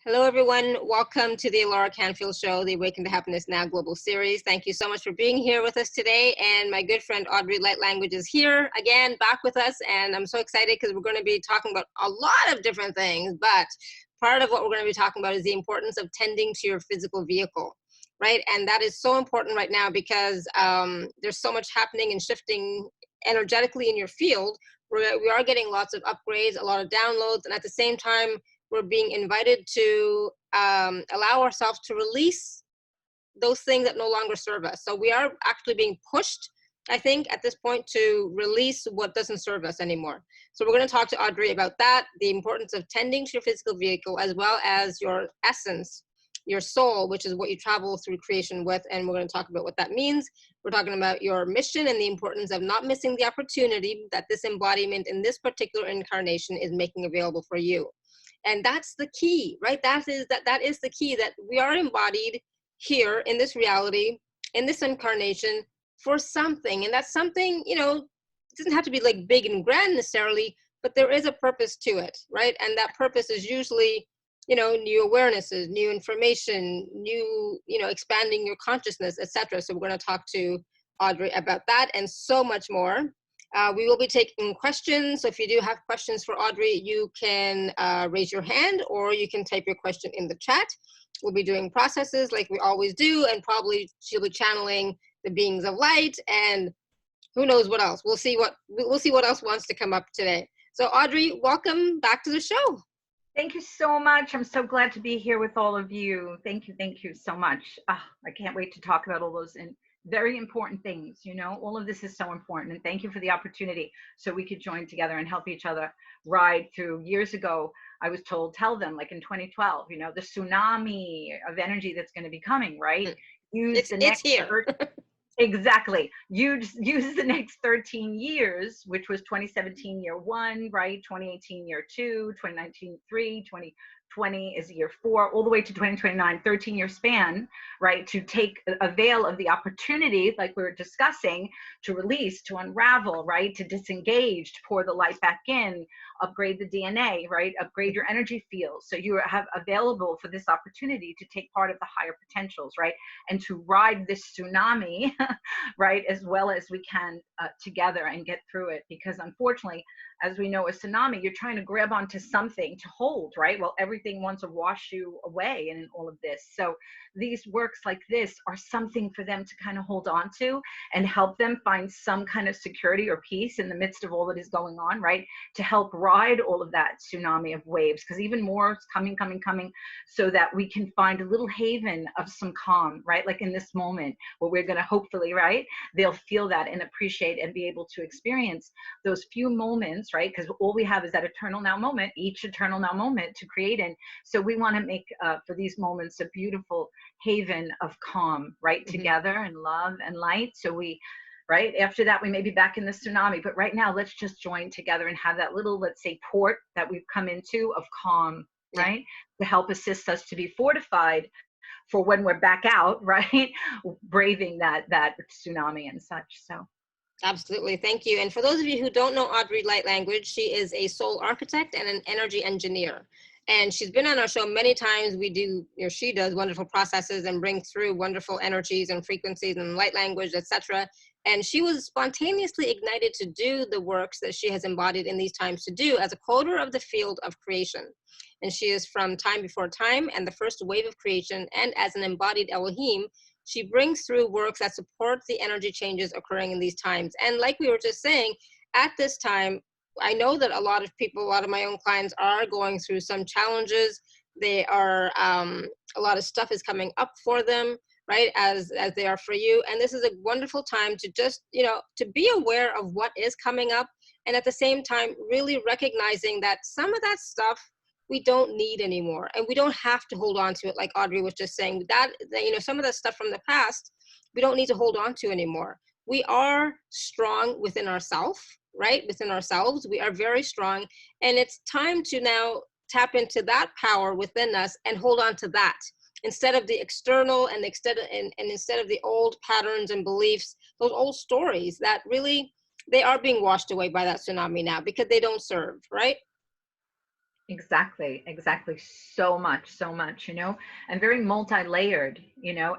Hello, everyone. Welcome to the Laura Canfield Show, the Awaken to Happiness Now Global Series. Thank you so much for being here with us today. And my good friend Audrey Lightlanguage is here again, back with us. And I'm so excited because we're going to be talking about a lot of different things. But part of what we're going to be talking about is the importance of tending to your physical vehicle, right? And that is so important right now because there's so much happening and shifting energetically in your field. We are getting lots of upgrades, a lot of downloads, and at the same time, we're being invited to allow ourselves to release those things that no longer serve us. So we are actually being pushed, I think, at this point to release what doesn't serve us anymore. So we're going to talk to Audrey about that, the importance of tending to your physical vehicle, as well as your essence, your soul, which is what you travel through creation with. And we're going to talk about what that means. We're talking about your mission and the importance of not missing the opportunity that this embodiment in this particular incarnation is making available for you. And that's the key, right? That is the key, that we are embodied here in this reality, in this incarnation for something. And that's something, you know, it doesn't have to be like big and grand necessarily, but there is a purpose to it, right? And that purpose is usually, you know, new awarenesses, new information, new, you know, expanding your consciousness, etc. So we're going to talk to Audrey about that and so much more. We will be taking questions. So if you do have questions for Audrey, you can raise your hand or you can type your question in the chat. We'll be doing processes like we always do, and probably she'll be channeling the beings of light and who knows what else. We'll see what else wants to come up today. So Audrey, welcome back to the show. Thank you so much. I'm so glad to be here with all of you. Thank you so much. I can't wait to talk about all those very important things. You know, all of this is so important, and thank you for the opportunity so we could join together and help each other ride through. Years ago, I was told, tell them, like in 2012, you know, the tsunami of energy that's going to be coming, right? It's here. Exactly. Use the next 13 years, which was 2017 year 1, right? 2018 year 2, 2019 3, 2020 is year 4, all the way to 2029, 13-year span, right? To take avail of the opportunity, like we were discussing, to release, to unravel, right? To disengage, to pour the light back in, upgrade the DNA, right? Upgrade your energy field. So you have available for this opportunity to take part of the higher potentials, right? And to ride this tsunami, right? As well as we can together and get through it. Because unfortunately, as we know, a tsunami, you're trying to grab onto something to hold, right? Well, everything wants to wash you away in all of this. So these works like this are something for them to kind of hold on to and help them find some kind of security or peace in the midst of all that is going on, right? To help ride all of that tsunami of waves, because even more is coming, so that we can find a little haven of some calm, right? Like in this moment where we're going to hopefully, right? They'll feel that and appreciate and be able to experience those few moments, right? Because all we have is that eternal now moment, each eternal now moment to create in. So we want to make for these moments a beautiful haven of calm, right? Mm-hmm. Together and love and light. So we, right after that, we may be back in the tsunami, but right now let's just join together and have that little, let's say, port that we've come into of calm, right? To help assist us to be fortified for when we're back out, right? Braving that tsunami and such. So absolutely. Thank you. And for those of you who don't know Audrey Lightlanguage, she is a soul architect and an energy engineer. And she's been on our show many times. We do, or she does, wonderful processes and brings through wonderful energies and frequencies and light language, etc. And she was spontaneously ignited to do the works that she has embodied in these times to do as a coder of the field of creation. And she is from time before time and the first wave of creation, and as an embodied Elohim, she brings through works that support the energy changes occurring in these times. And like we were just saying, at this time, I know that a lot of people, a lot of my own clients are going through some challenges. They are, a lot of stuff is coming up for them, right? As they are for you. And this is a wonderful time to just, you know, to be aware of what is coming up. And at the same time, really recognizing that some of that stuff we don't need anymore, and we don't have to hold on to it. Like Audrey was just saying, that you know, some of that stuff from the past, we don't need to hold on to anymore. We are strong within ourselves, right? Within ourselves, we are very strong, and it's time to now tap into that power within us and hold on to that instead of the external and instead of the old patterns and beliefs, those old stories that really, they are being washed away by that tsunami now because they don't serve, right? Exactly, exactly. So much, and very multi-layered,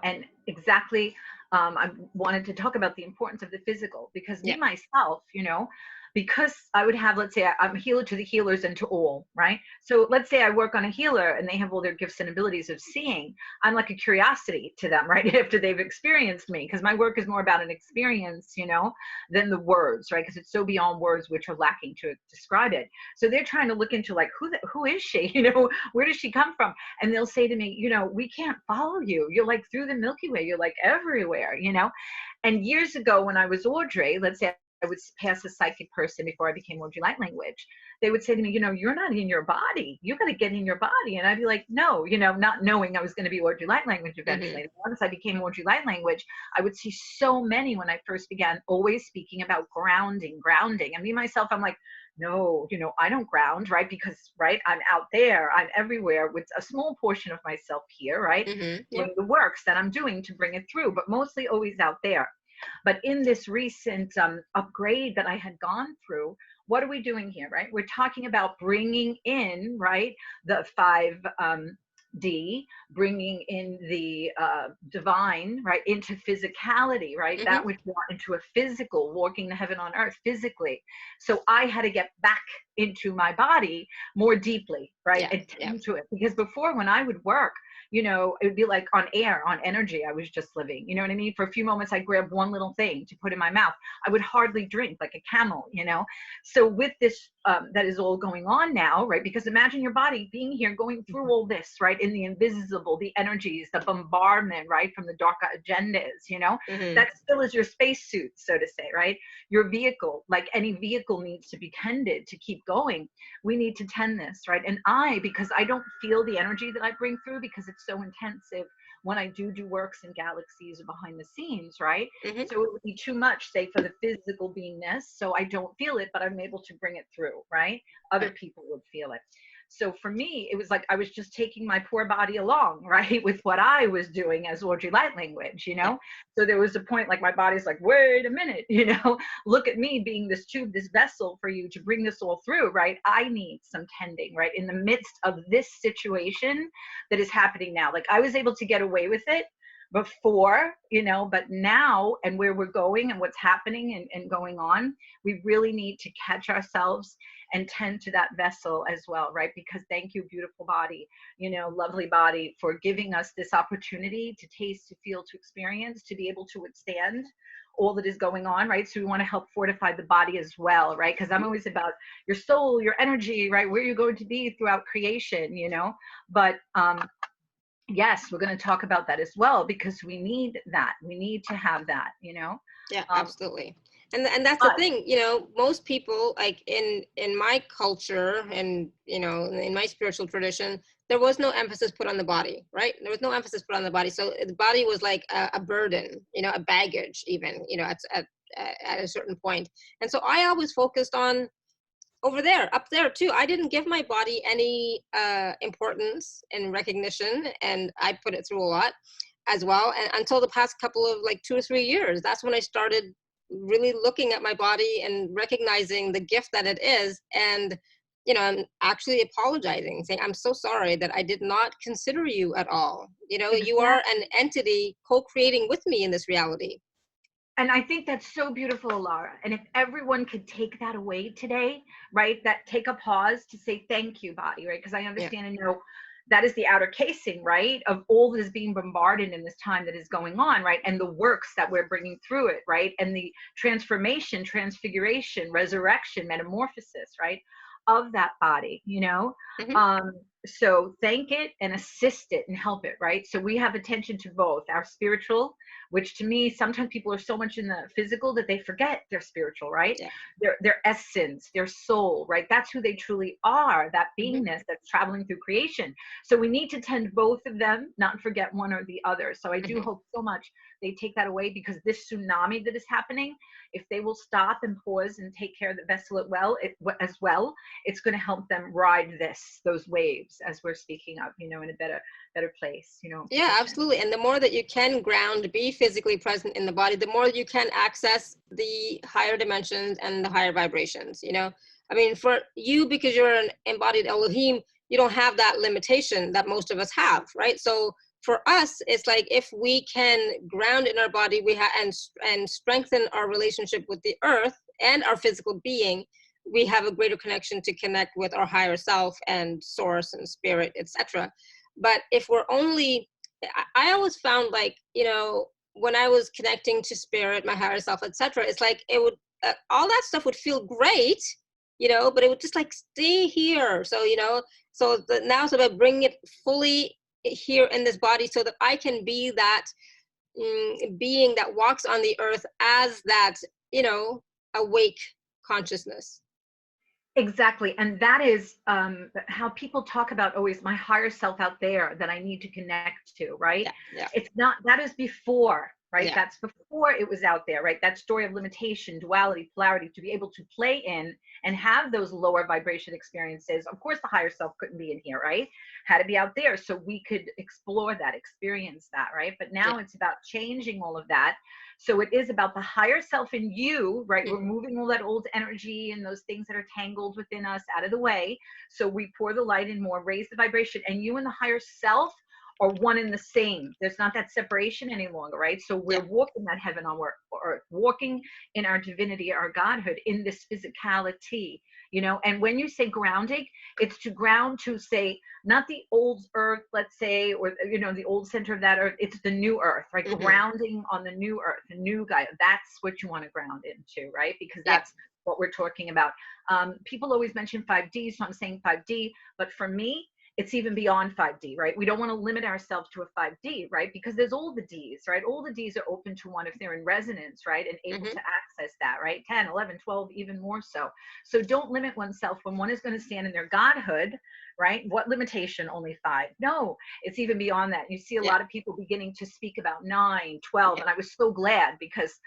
and exactly. I wanted to talk about the importance of the physical because Yeah. me myself, because I would have, let's say, I'm a healer to the healers and to all, right? So let's say I work on a healer and they have all their gifts and abilities of seeing. I'm like a curiosity to them, right? After they've experienced me, because my work is more about an experience, than the words, right? Because it's so beyond words, which are lacking to describe it. So they're trying to look into like, who is she? Where does she come from? And they'll say to me, we can't follow you. You're like through the Milky Way. You're like everywhere. And years ago when I was Audrey, let's say I would pass a psychic person before I became Audrey Lightlanguage, they would say to me, you're not in your body. You got to get in your body. And I'd be like, no, not knowing I was going to be Audrey Lightlanguage eventually. Once I became Audrey Lightlanguage, I would see so many when I first began always speaking about grounding. And me, myself, I'm like, no, I don't ground, right? Because, right, I'm out there, I'm everywhere with a small portion of myself here, right? Yeah. Doing the works that I'm doing to bring it through, but mostly always out there. But in this recent upgrade that I had gone through, what are we doing here, right? We're talking about bringing in, right, the 5D, bringing in the divine, right, into physicality, right? That which brought into a physical, walking the heaven on earth physically. So I had to get back into my body more deeply, right, and tend to it. Because before, when I would work, it would be like on air, on energy, I was just living. You know what I mean? For a few moments, I'd grab one little thing to put in my mouth. I would hardly drink, like a camel, So with this, that is all going on now, right? Because imagine your body being here, going through all this, right? In the invisible, the energies, the bombardment, right? From the dark agendas, that still is your spacesuit, so to say, right? Your vehicle, like any vehicle needs to be tended to keep going. We need to tend this, right? And because I don't feel the energy that I bring through, because it's so intensive when I do works in galaxies or behind the scenes, right? So it would be too much, say, for the physical beingness. So I don't feel it, but I'm able to bring it through, right? Other people would feel it. So for me, it was like I was just taking my poor body along, right, with what I was doing as Audrey Lightlanguage, So there was a point like my body's like, wait a minute, look at me being this tube, this vessel for you to bring this all through, right? I need some tending, right, in the midst of this situation that is happening now. Like I was able to get away with it before, but now, and where we're going and what's happening and going on, we really need to catch ourselves and tend to that vessel as well, right? Because thank you, beautiful body, lovely body, for giving us this opportunity to taste, to feel, to experience, to be able to withstand all that is going on, right? So we want to help fortify the body as well, right? Because I'm always about your soul, your energy, right? Where you're going to be throughout creation, But yes, we're going to talk about that as well, because we need that. We need to have that, Yeah, absolutely. And that's the thing, most people, like in my culture and, in my spiritual tradition, there was no emphasis put on the body, right? There was no emphasis put on the body. So the body was like a burden, a baggage even, at a certain point. And so I always focused on over there, up there too. I didn't give my body any importance and recognition, and I put it through a lot as well. And until the past couple of like 2 or 3 years, that's when I started really looking at my body and recognizing the gift that it is. And, I'm actually apologizing, saying, I'm so sorry that I did not consider you at all. You are an entity co-creating with me in this reality. And I think that's so beautiful, Laura. And if everyone could take that away today, right? That take a pause to say thank you, body, right? Because I understand and know that is the outer casing, right? Of all that is being bombarded in this time that is going on, right? And the works that we're bringing through it, right? And the transformation, transfiguration, resurrection, metamorphosis, right? Of that body, so thank it and assist it and help it, right? So we have attention to both our spiritual, which to me, sometimes people are so much in the physical that they forget their spiritual, right? Their essence, their soul, right? That's who they truly are, that beingness that's traveling through creation. So we need to tend both of them, not forget one or the other. So I do hope so much they take that away, because this tsunami that is happening, if they will stop and pause and take care of the vessel as well, it's going to help them ride those waves, as we're speaking of, in a better place, Yeah, absolutely. And the more that you can ground, be physically present in the body, the more you can access the higher dimensions and the higher vibrations, I mean, for you, because you're an embodied Elohim, you don't have that limitation that most of us have, right? So for us, it's like if we can ground in our body, and strengthen our relationship with the earth and our physical being, we have a greater connection to connect with our higher self and source and spirit, etc. But if we're only, I always found, like, you know, when I was connecting to spirit, my higher self, etc., it's like it would, all that stuff would feel great, you know, but it would just like stay here. So, you know, so now it's about bringing it fully here in this body so that I can be that being that walks on the earth as that, you know, awake consciousness. Exactly. And that is how people talk about always my higher self out there that I need to connect to, right? Yeah, yeah, It's not, that is before, right? yeah. That's before it was out there, right? That story of limitation, duality, polarity, to be able to play in and have those lower vibration experiences. Of course, the higher self couldn't be in here, right? Had to be out there so we could explore that, experience that, right? But now Yeah. it's about changing all of that. So it is about the higher self in you, right? Mm-hmm. Removing all that old energy and those things that are tangled within us out of the way. So we pour the light in more, raise the vibration, and you and the higher self are one and the same. There's not that separation any longer, right? So Yeah. we're walking that heaven on earth, walking in our divinity, our godhood, in this physicality, you know. And when you say grounding, it's to ground, to say, not the old earth, let's say, or, you know, the old center of that earth. It's the new earth, right? Mm-hmm. Grounding on the new earth, the new guy. That's what you want to ground into, right? Because Yeah. that's what we're talking about. People always mention 5D, so I'm saying 5D, but for me, it's even beyond 5D, right? We don't want to limit ourselves to a 5D, right? Because there's all the Ds, right? All the Ds are open to one if they're in resonance, right? And able Mm-hmm. to access that, right? 10, 11, 12, even more so. So don't limit oneself when one is going to stand in their godhood, right? What limitation? Only 5? No, it's even beyond that. You see a Yeah. lot of people beginning to speak about 9, 12, Yeah. and I was so glad because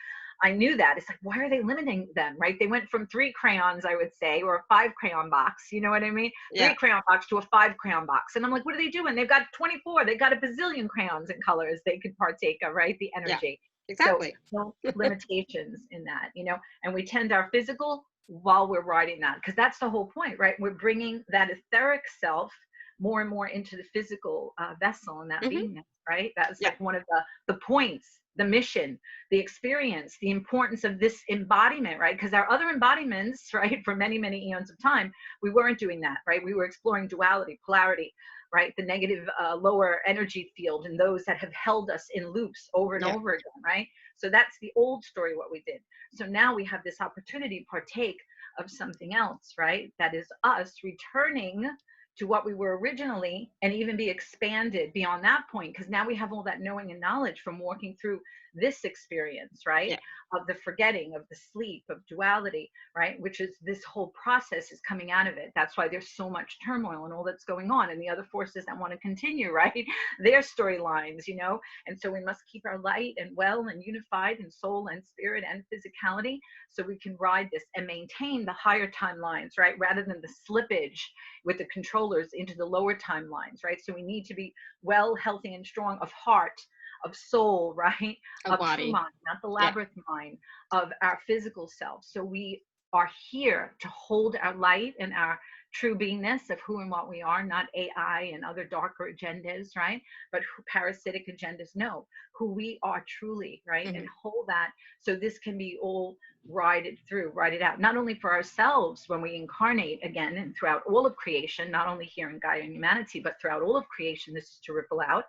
I knew that. It's like, why are they limiting them, right? They went from 3 crayons, I would say, or a 5 crayon box. You know what I mean? Yeah. 3 crayon box to a 5 crayon box. And I'm like, what are they doing? They've got 24. They've got a bazillion crayons and colors they could partake of, right? The Yeah. energy. So Exactly. no limitations in that, you know, and we tend our physical while we're riding that, because that's the whole point, right? We're bringing that etheric self more and more into the physical vessel and that Mm-hmm. beingness, right? That's Yeah. like one of the points, the mission, the experience, the importance of this embodiment, right? Because our other embodiments, right, for many, many eons of time, we weren't doing that, right? We were exploring duality, polarity, right? The negative lower energy field and those that have held us in loops over and Yeah. over again, right? So that's the old story, what we did. So now we have this opportunity to partake of something else, right? That is us returning to what we were originally and even be expanded beyond that point, because now we have all that knowing and knowledge from walking through this experience, right? Yeah. Of the forgetting, of the sleep, of duality, right? Which is this whole process is coming out of it. That's why there's so much turmoil and all that's going on, and the other forces that want to continue, right? Their storylines, you know. And so we must keep our light and well and unified in soul and spirit and physicality, so we can ride this and maintain the higher timelines, right? Rather than the slippage with the controllers into the lower timelines, right? So we need to be well, healthy, and strong of heart, of soul, right? A Of true body. mind, not the Yeah. labyrinth mind of our physical self. So we are here to hold our light and our true beingness of who and what we are, not AI and other darker agendas, right? But who parasitic agendas, no, who we are truly, right? Mm-hmm. And hold that so this can be all ride it out, not only for ourselves when we incarnate again and throughout all of creation, not only here in Gaia and humanity, but throughout all of creation, this is to ripple out,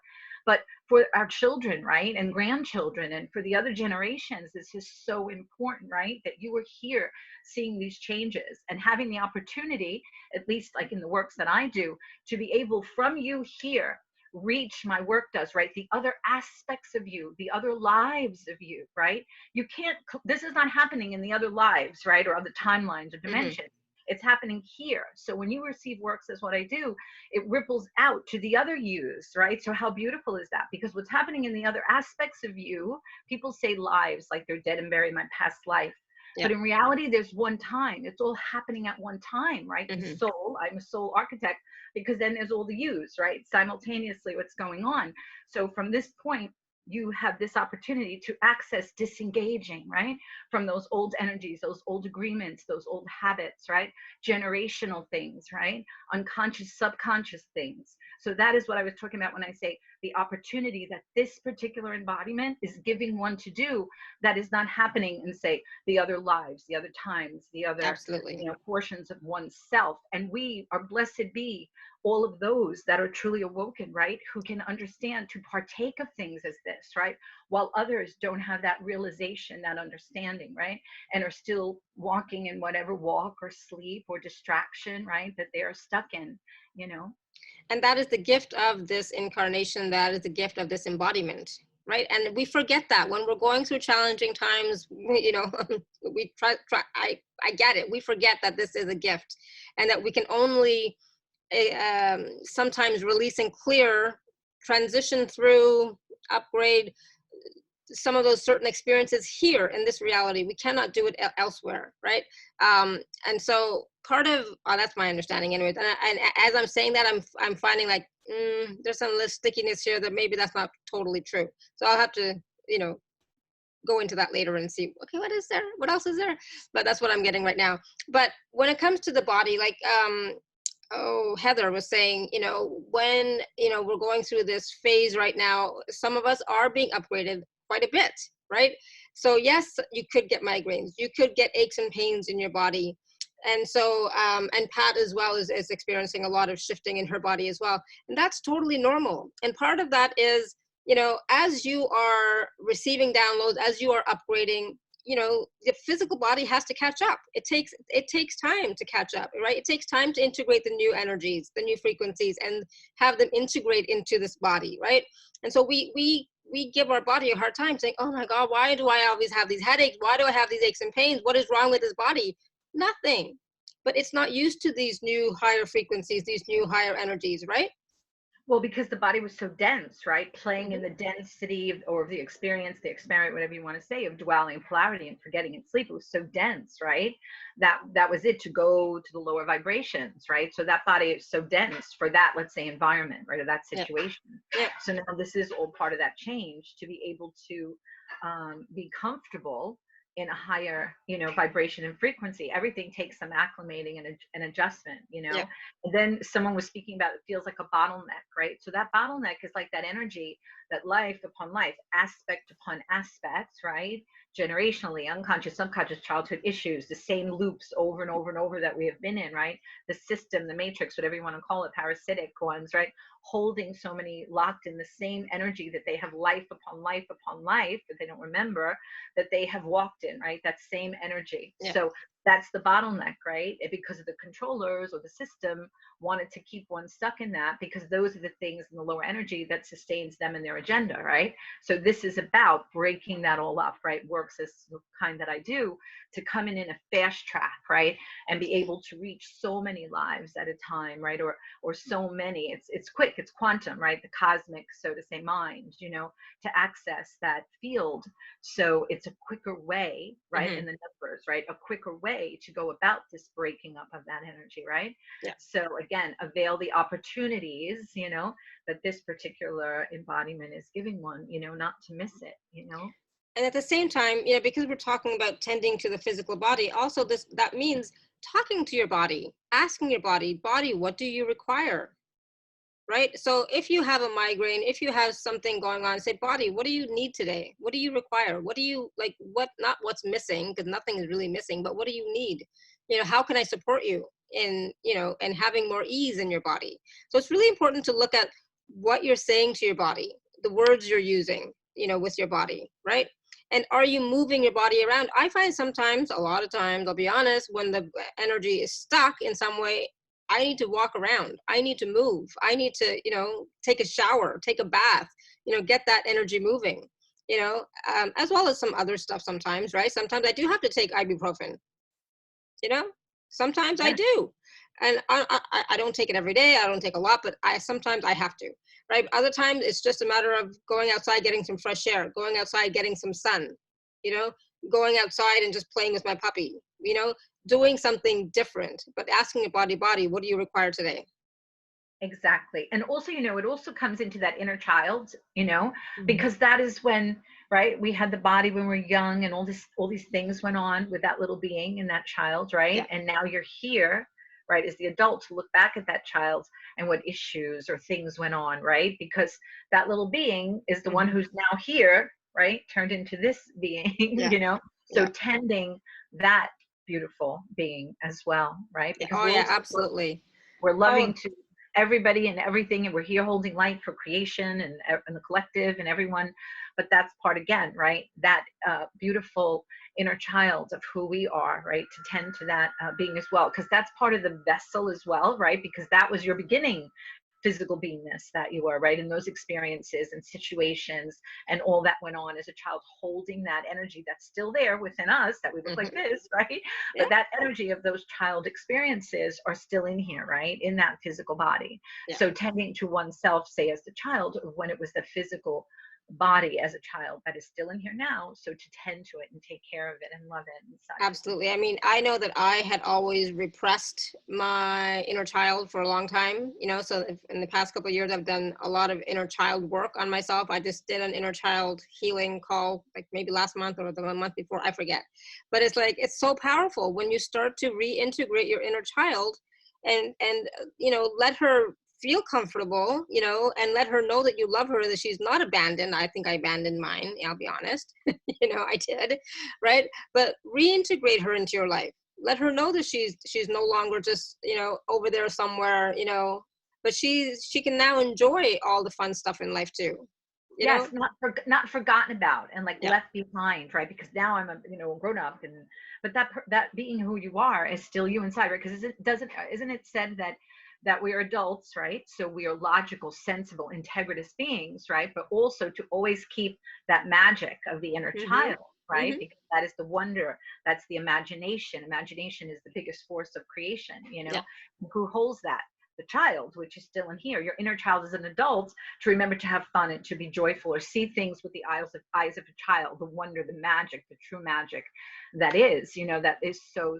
but for our children, right? And grandchildren, and for the other generations. This is so important, right? That you are here seeing these changes and having the opportunity, at least like in the works that I do, to be able from you here reach my work does, right? The other aspects of you, the other lives of you, right? You can't, this is not happening in the other lives, right? Or other timelines or Mm-hmm. dimensions. It's happening here. So when you receive works as what I do, it ripples out to the other yous, right? So how beautiful is that? Because what's happening in the other aspects of you, people say lives, like they're dead and buried in my past life. Yeah. But in reality, there's one time. It's all happening at one time, right? Mm-hmm. The soul, I'm a soul architect, because then there's all the yous, right? Simultaneously, what's going on. So from this point, you have this opportunity to access disengaging, right, from those old energies, those old agreements, those old habits, right, generational things, right, unconscious, subconscious things. So that is what I was talking about when I say the opportunity that this particular embodiment is giving one to do, that is not happening in, say, the other lives, the other times, the other, Absolutely. portions of oneself. And we are blessed be all of those that are truly awoken, right, who can understand to partake of things as this, right, while others don't have that realization, that understanding, right, and are still walking in whatever walk or sleep or distraction, right, that they are stuck in, you know. And that is the gift of this incarnation. That is the gift of this embodiment, right? And we forget that when we're going through challenging times, we I get it. We forget that this is a gift, and that we can only sometimes release and clear, transition through, upgrade some of those certain experiences here in this reality. We cannot do it elsewhere, right? And so part of that's my understanding, anyways. And as I'm saying that, I'm finding like there's some little stickiness here that maybe that's not totally true. So I'll have to go into that later and see. Okay, what is there? What else is there? But that's what I'm getting right now. But when it comes to the body, like Heather was saying, when we're going through this phase right now, some of us are being upgraded quite a bit, right? So yes, you could get migraines, you could get aches and pains in your body. And so and Pat as well is experiencing a lot of shifting in her body as well, and that's totally normal. And part of that is, as you are receiving downloads, as you are upgrading, the physical body has to catch up. It takes time to catch up, right? It takes time to integrate the new energies, the new frequencies, and have them integrate into this body, right? And so we give our body a hard time saying, oh my God, why do I always have these headaches? Why do I have these aches and pains? What is wrong with this body? Nothing. But it's not used to these new higher frequencies, these new higher energies, right? Well, because the body was so dense, right? Playing in Mm-hmm. the density of the experience, the experiment, whatever you want to say, of dwelling, polarity, and forgetting and sleep. It was so dense, right? That was it, to go to the lower vibrations, right? So that body is so dense for that, let's say, environment, right, or that Yep. situation. Yep. So now this is all part of that change, to be able to be comfortable in a higher, vibration and frequency. Everything takes some acclimating and an adjustment, Yep. And then someone was speaking about, it feels like a bottleneck, right? So that bottleneck is like that energy, that life upon life, aspect upon aspect, right? Generationally, unconscious, subconscious, childhood issues, the same loops over and over and over that we have been in, right? The system, the matrix, whatever you want to call it, parasitic ones, right? Holding so many locked in the same energy that they have life upon life upon life that they don't remember, that they have walked in, right? That same energy. Yep. So that's the bottleneck, right? Because of the controllers or the system wanted to keep one stuck in that, because those are the things in the lower energy that sustains them and their agenda, right? So this is about breaking that all up, right? Works as the kind that I do, to come in a fast track, right? And be able to reach so many lives at a time, right? Or so many, it's quick, it's quantum, right? The cosmic, so to say, mind, to access that field. So it's a quicker way, right? Mm-hmm. In the numbers, right? A quicker way to go about this breaking up of that energy, right? Yeah. So again, avail the opportunities, that this particular embodiment is giving one, not to miss it. And at the same time, because we're talking about tending to the physical body, also that means talking to your body, asking your body, what do you require? Right? So if you have a migraine, if you have something going on, say, body, what do you need today? What do you require? What do you like? Not what's missing, because nothing is really missing, but what do you need? How can I support you in, and having more ease in your body? So it's really important to look at what you're saying to your body, the words you're using, with your body, right? And are you moving your body around? I find sometimes, a lot of times, I'll be honest, when the energy is stuck in some way, I need to walk around. I need to move. I need to, take a shower, take a bath, get that energy moving, as well as some other stuff sometimes, right? Sometimes I do have to take ibuprofen, you know, sometimes I Yeah. do. And I don't take it every day. I don't take a lot, but sometimes I have to, right? Other times it's just a matter of going outside, getting some fresh air, going outside, getting some sun, you know, going outside and just playing with my puppy, doing something different, but asking your body, what do you require today? Exactly. And also, it also comes into that inner child, Mhm. because that is when, right, we had the body when we're young and all these things went on with that little being and that child, right? Yeah. And now you're here, right, as the adult to look back at that child and what issues or things went on, right? Because that little being is the one Mhm. who's now here, right? Turned into this being, Yeah. So Yeah. tending that beautiful being as well, right? Yeah. Because Oh we're yeah, also absolutely. we're Oh, loving to everybody and everything, and we're here holding light for creation and the collective and everyone. But that's part, again, right, that beautiful inner child of who we are, right, to tend to that being as well, because that's part of the vessel as well, right, because that was your beginning physical beingness that you were, right, in those experiences and situations and all that went on as a child, holding that energy that's still there within us, that we look like mhm. this, right, Yeah. but that energy of those child experiences are still in here, right, in that physical body. Yeah. So tending to oneself, say as the child, when it was the physical body as a child, that is still in here now, so to tend to it and take care of it and love it and such is Absolutely. I important. mean, I know that I had always repressed my inner child for a long time, so in the past couple of years, I've done a lot of inner child work on myself. I just did an inner child healing call, like maybe last month or the month before, I forget. But it's like, it's so powerful when you start to reintegrate your inner child and let her feel comfortable, and let her know that you love her, that she's not abandoned. I think I abandoned mine, I'll be honest. I did, right? But reintegrate her into your life. Let her know that she's no longer just over there somewhere, but she can now enjoy all the fun stuff in life too. you Yes, know not forgotten about and like yeah. left behind, right? Because now I'm a grown up, and but that being who you are is still you inside, right? Because isn't it said that we are adults, right? So we are logical, sensible, integritous beings, right? But also to always keep that magic of the inner Mhm. child, right? Mhm. Because that is the wonder, that's the imagination. Imagination is the biggest force of creation, Yeah. who holds that? The child, which is still in here. Your inner child as an adult, to remember to have fun and to be joyful, or see things with the eyes of a child, the wonder, the magic, the true magic that is so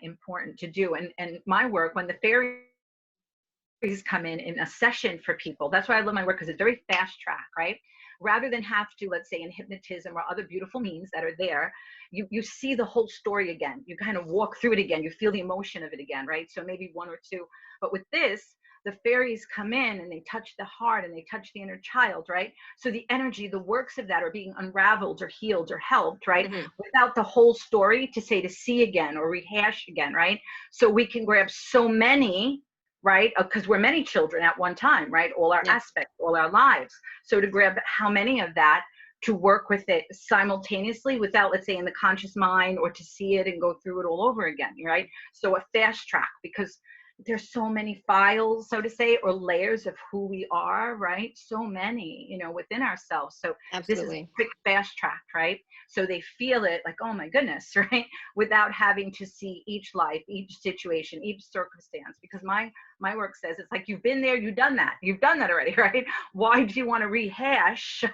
important to do. And my work, when the fairies come in a session for people, that's why I love my work, because it's very fast track, right? Rather than have to, let's say in hypnotism or other beautiful means that are there, you see the whole story again, you kind of walk through it again, you feel the emotion of it again, right? So maybe one or two. But with this, the fairies come in and they touch the heart and they touch the inner child, right? So the energy, the works of that are being unraveled or healed or helped, right? Mhm. Without the whole story to say, to see again or rehash again, right? So we can grab so many, right? Because we're many children at one time, right? All our Yeah. aspects, all our lives. So to grab how many of that, to work with it simultaneously without, let's say, in the conscious mind, or to see it and go through it all over again, right? So a fast track, because there's so many files, so to say, or layers of who we are, right? So many, within ourselves. So this is a Absolutely. quick fast track, right? So they feel it like, oh my goodness, right? Without having to see each life, each situation, each circumstance. Because my work says it's like, you've been there, you've done that already, right? Why do you want to rehash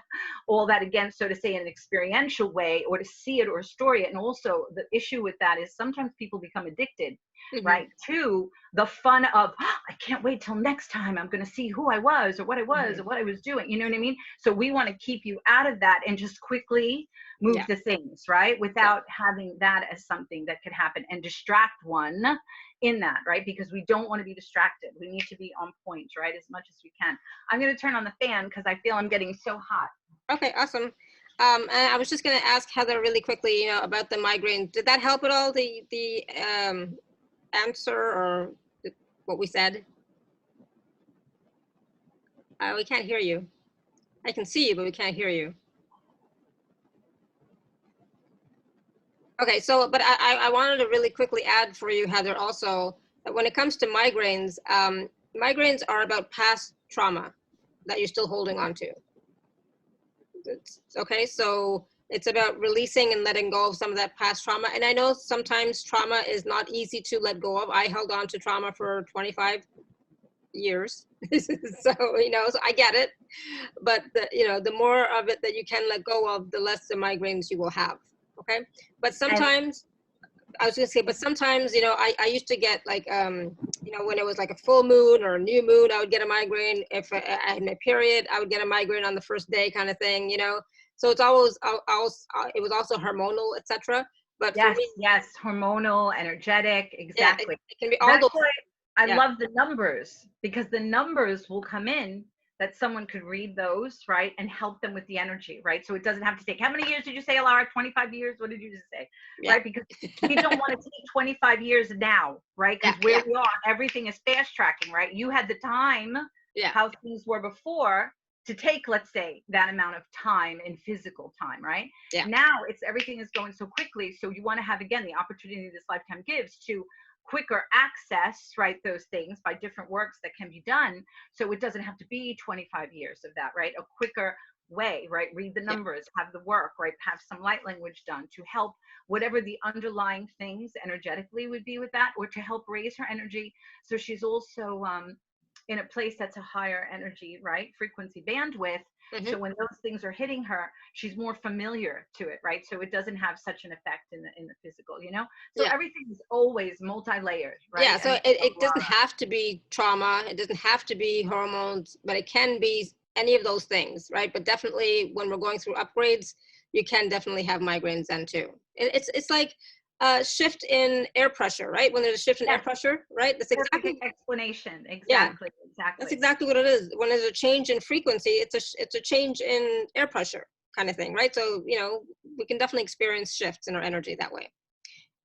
all that again, so to say, in an experiential way, or to see it or story it? And also the issue with that is sometimes people become addicted, Mhm. right, to the fun of, oh, I can't wait till next time I'm going to see who I was or what I was or Mhm. what I was doing, you know what I mean? So we want to keep you out of that and just quickly move Yeah. the things, right, Yeah. without having that as something that could happen and distract one in that, right? Because we don't want to be distracted. We need to be on point, right, as much as we can. I'm going to turn on the fan because I feel I'm getting so hot. Okay, awesome. And I was just going to ask Heather really quickly, about the migraine. Did that help at all? The answer or what we said? We can't hear you. I can see you, but we can't hear you. Okay, so but I wanted to really quickly add for you, Heather, also that when it comes to migraines, migraines are about past trauma that you're still holding on to. Okay, so it's about releasing and letting go of some of that past trauma. And I know sometimes trauma is not easy to let go of. I held on to trauma for 25 years. So I get it. But the more of it that you can let go of, the less the migraines you will have. Okay. But And sometimes I was gonna say, but sometimes, I used to get like, when it was like a full moon or a new moon, I would get a migraine. If I had my period, I would get a migraine on the first day, kind of thing. So it's always, it was also hormonal, etc. But for Yes, me, yes, hormonal, energetic, yeah, exactly. it can be all That's those. why I Yeah, love the numbers, because the numbers will come in that someone could read those, right, and help them with the energy, right? So it doesn't have to take, how many years did you say, Alara? 25 years? What did you just say? yeah, Right? Because we don't want to take 25 years now, right? yeah, Because where yeah, we are, everything is fast tracking, right? You had the time, yeah, how things were before, to take, let's say, that amount of time in physical time, right? yeah, Now it's everything is going so quickly. So you want to have, again, the opportunity this lifetime gives to quicker access, right, those things by different works that can be done. So it doesn't have to be 25 years of that, right? A quicker way, right? Read the yeah, numbers, have the work, right? Have some light language done to help whatever the underlying things energetically would be with that, or to help raise her energy. So she's also in a place that's a higher energy, right? Frequency bandwidth. hmm, So when those things are hitting her, she's more familiar to it, right? So it doesn't have such an effect in the physical, you know? So yeah. everything is always multi-layered, right? Yeah, so And it doesn't have to be trauma, it doesn't have to be hormones, but it can be any of those things, right? But definitely when we're going through upgrades, you can definitely have migraines then too. It's like a shift in air pressure, right? When there's a shift in air yes, pressure, right? That's perfect exactly, explanation. yeah, Exactly, that's exactly. exactly what it is. When there's a change in frequency, it's a change in air pressure kind of thing, right? So, we can definitely experience shifts in our energy that way.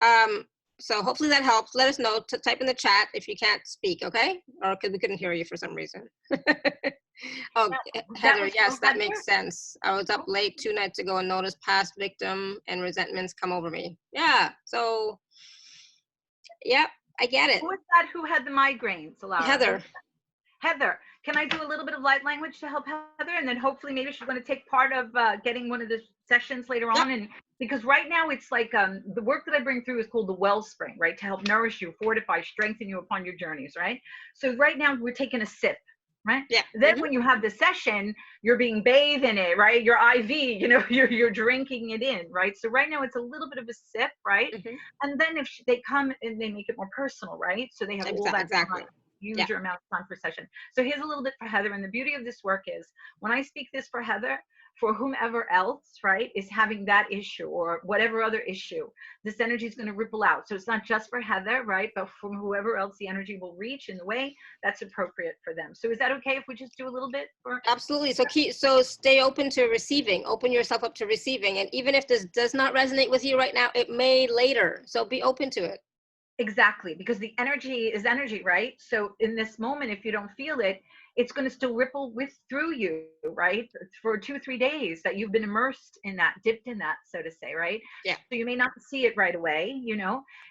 Um, so hopefully that helps. Let us know. Type in the chat if you can't speak, okay? Or because we couldn't hear you for some reason. Oh, That Heather, was yes, so that makes Heather. sense. I was up late 2 nights ago and noticed past victim and resentments come over me. Yeah. So, yep, I get it. Who was that who had the migraines, Alara? Who? Heather. Heather, can I do a little bit of light language to help Heather? And then hopefully maybe she's going to take part of getting one of the sessions later Yep. on. And because right now it's like the work that I bring through is called the wellspring, right? To help nourish you, fortify, strengthen you upon your journeys, right? So right now we're taking a sip, right? Yeah. Then when you have the session, you're being bathed in it, right? Your IV, you're drinking it in, right? So right now it's a little bit of a sip, right? Mm-hmm. And then if they come and they make it more personal, right? So they have all that Exactly. time, Yeah. huge amount of time for session. So here's a little bit for Heather. And the beauty of this work is when I speak this for Heather, for whomever else, right, is having that issue or whatever other issue, this energy is going to ripple out. So it's not just for Heather, right, but from whoever else the energy will reach in the way that's appropriate for them. So is that okay if we just do a little bit for? Absolutely. So stay open to receiving. Open yourself up to receiving. And even if this does not resonate with you right now, it may later. So be open to it. Exactly, because the energy is energy, right? So in this moment, if you don't feel it, it's going to still ripple with through you, right? For 2 3 days that you've been immersed in that, dipped in that, so to say, right? Yeah. So you may not see it right away, you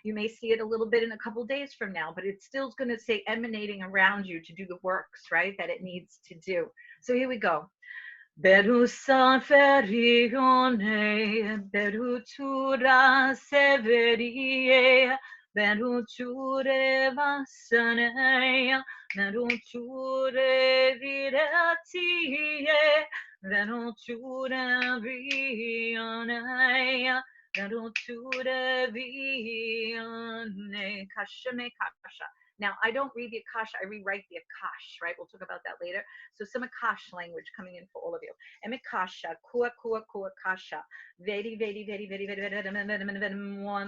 may see it a little bit in a couple days from now, but it's still going to stay emanating around you to do the works, right? That it needs to do. So here we go. Berusa ferione, berutura severie, beruture vasaneia, beruture viratie, beruture vioneia, beruture vione, kasha me kasha. Now, I don't read the Akash, I rewrite the Akash, right? We'll talk about that later. So some Akash language coming in for all of you. Emikasha, kua, kua, kua, kasha. Vedi, vedi, vedi, vedi, vedi, vedi,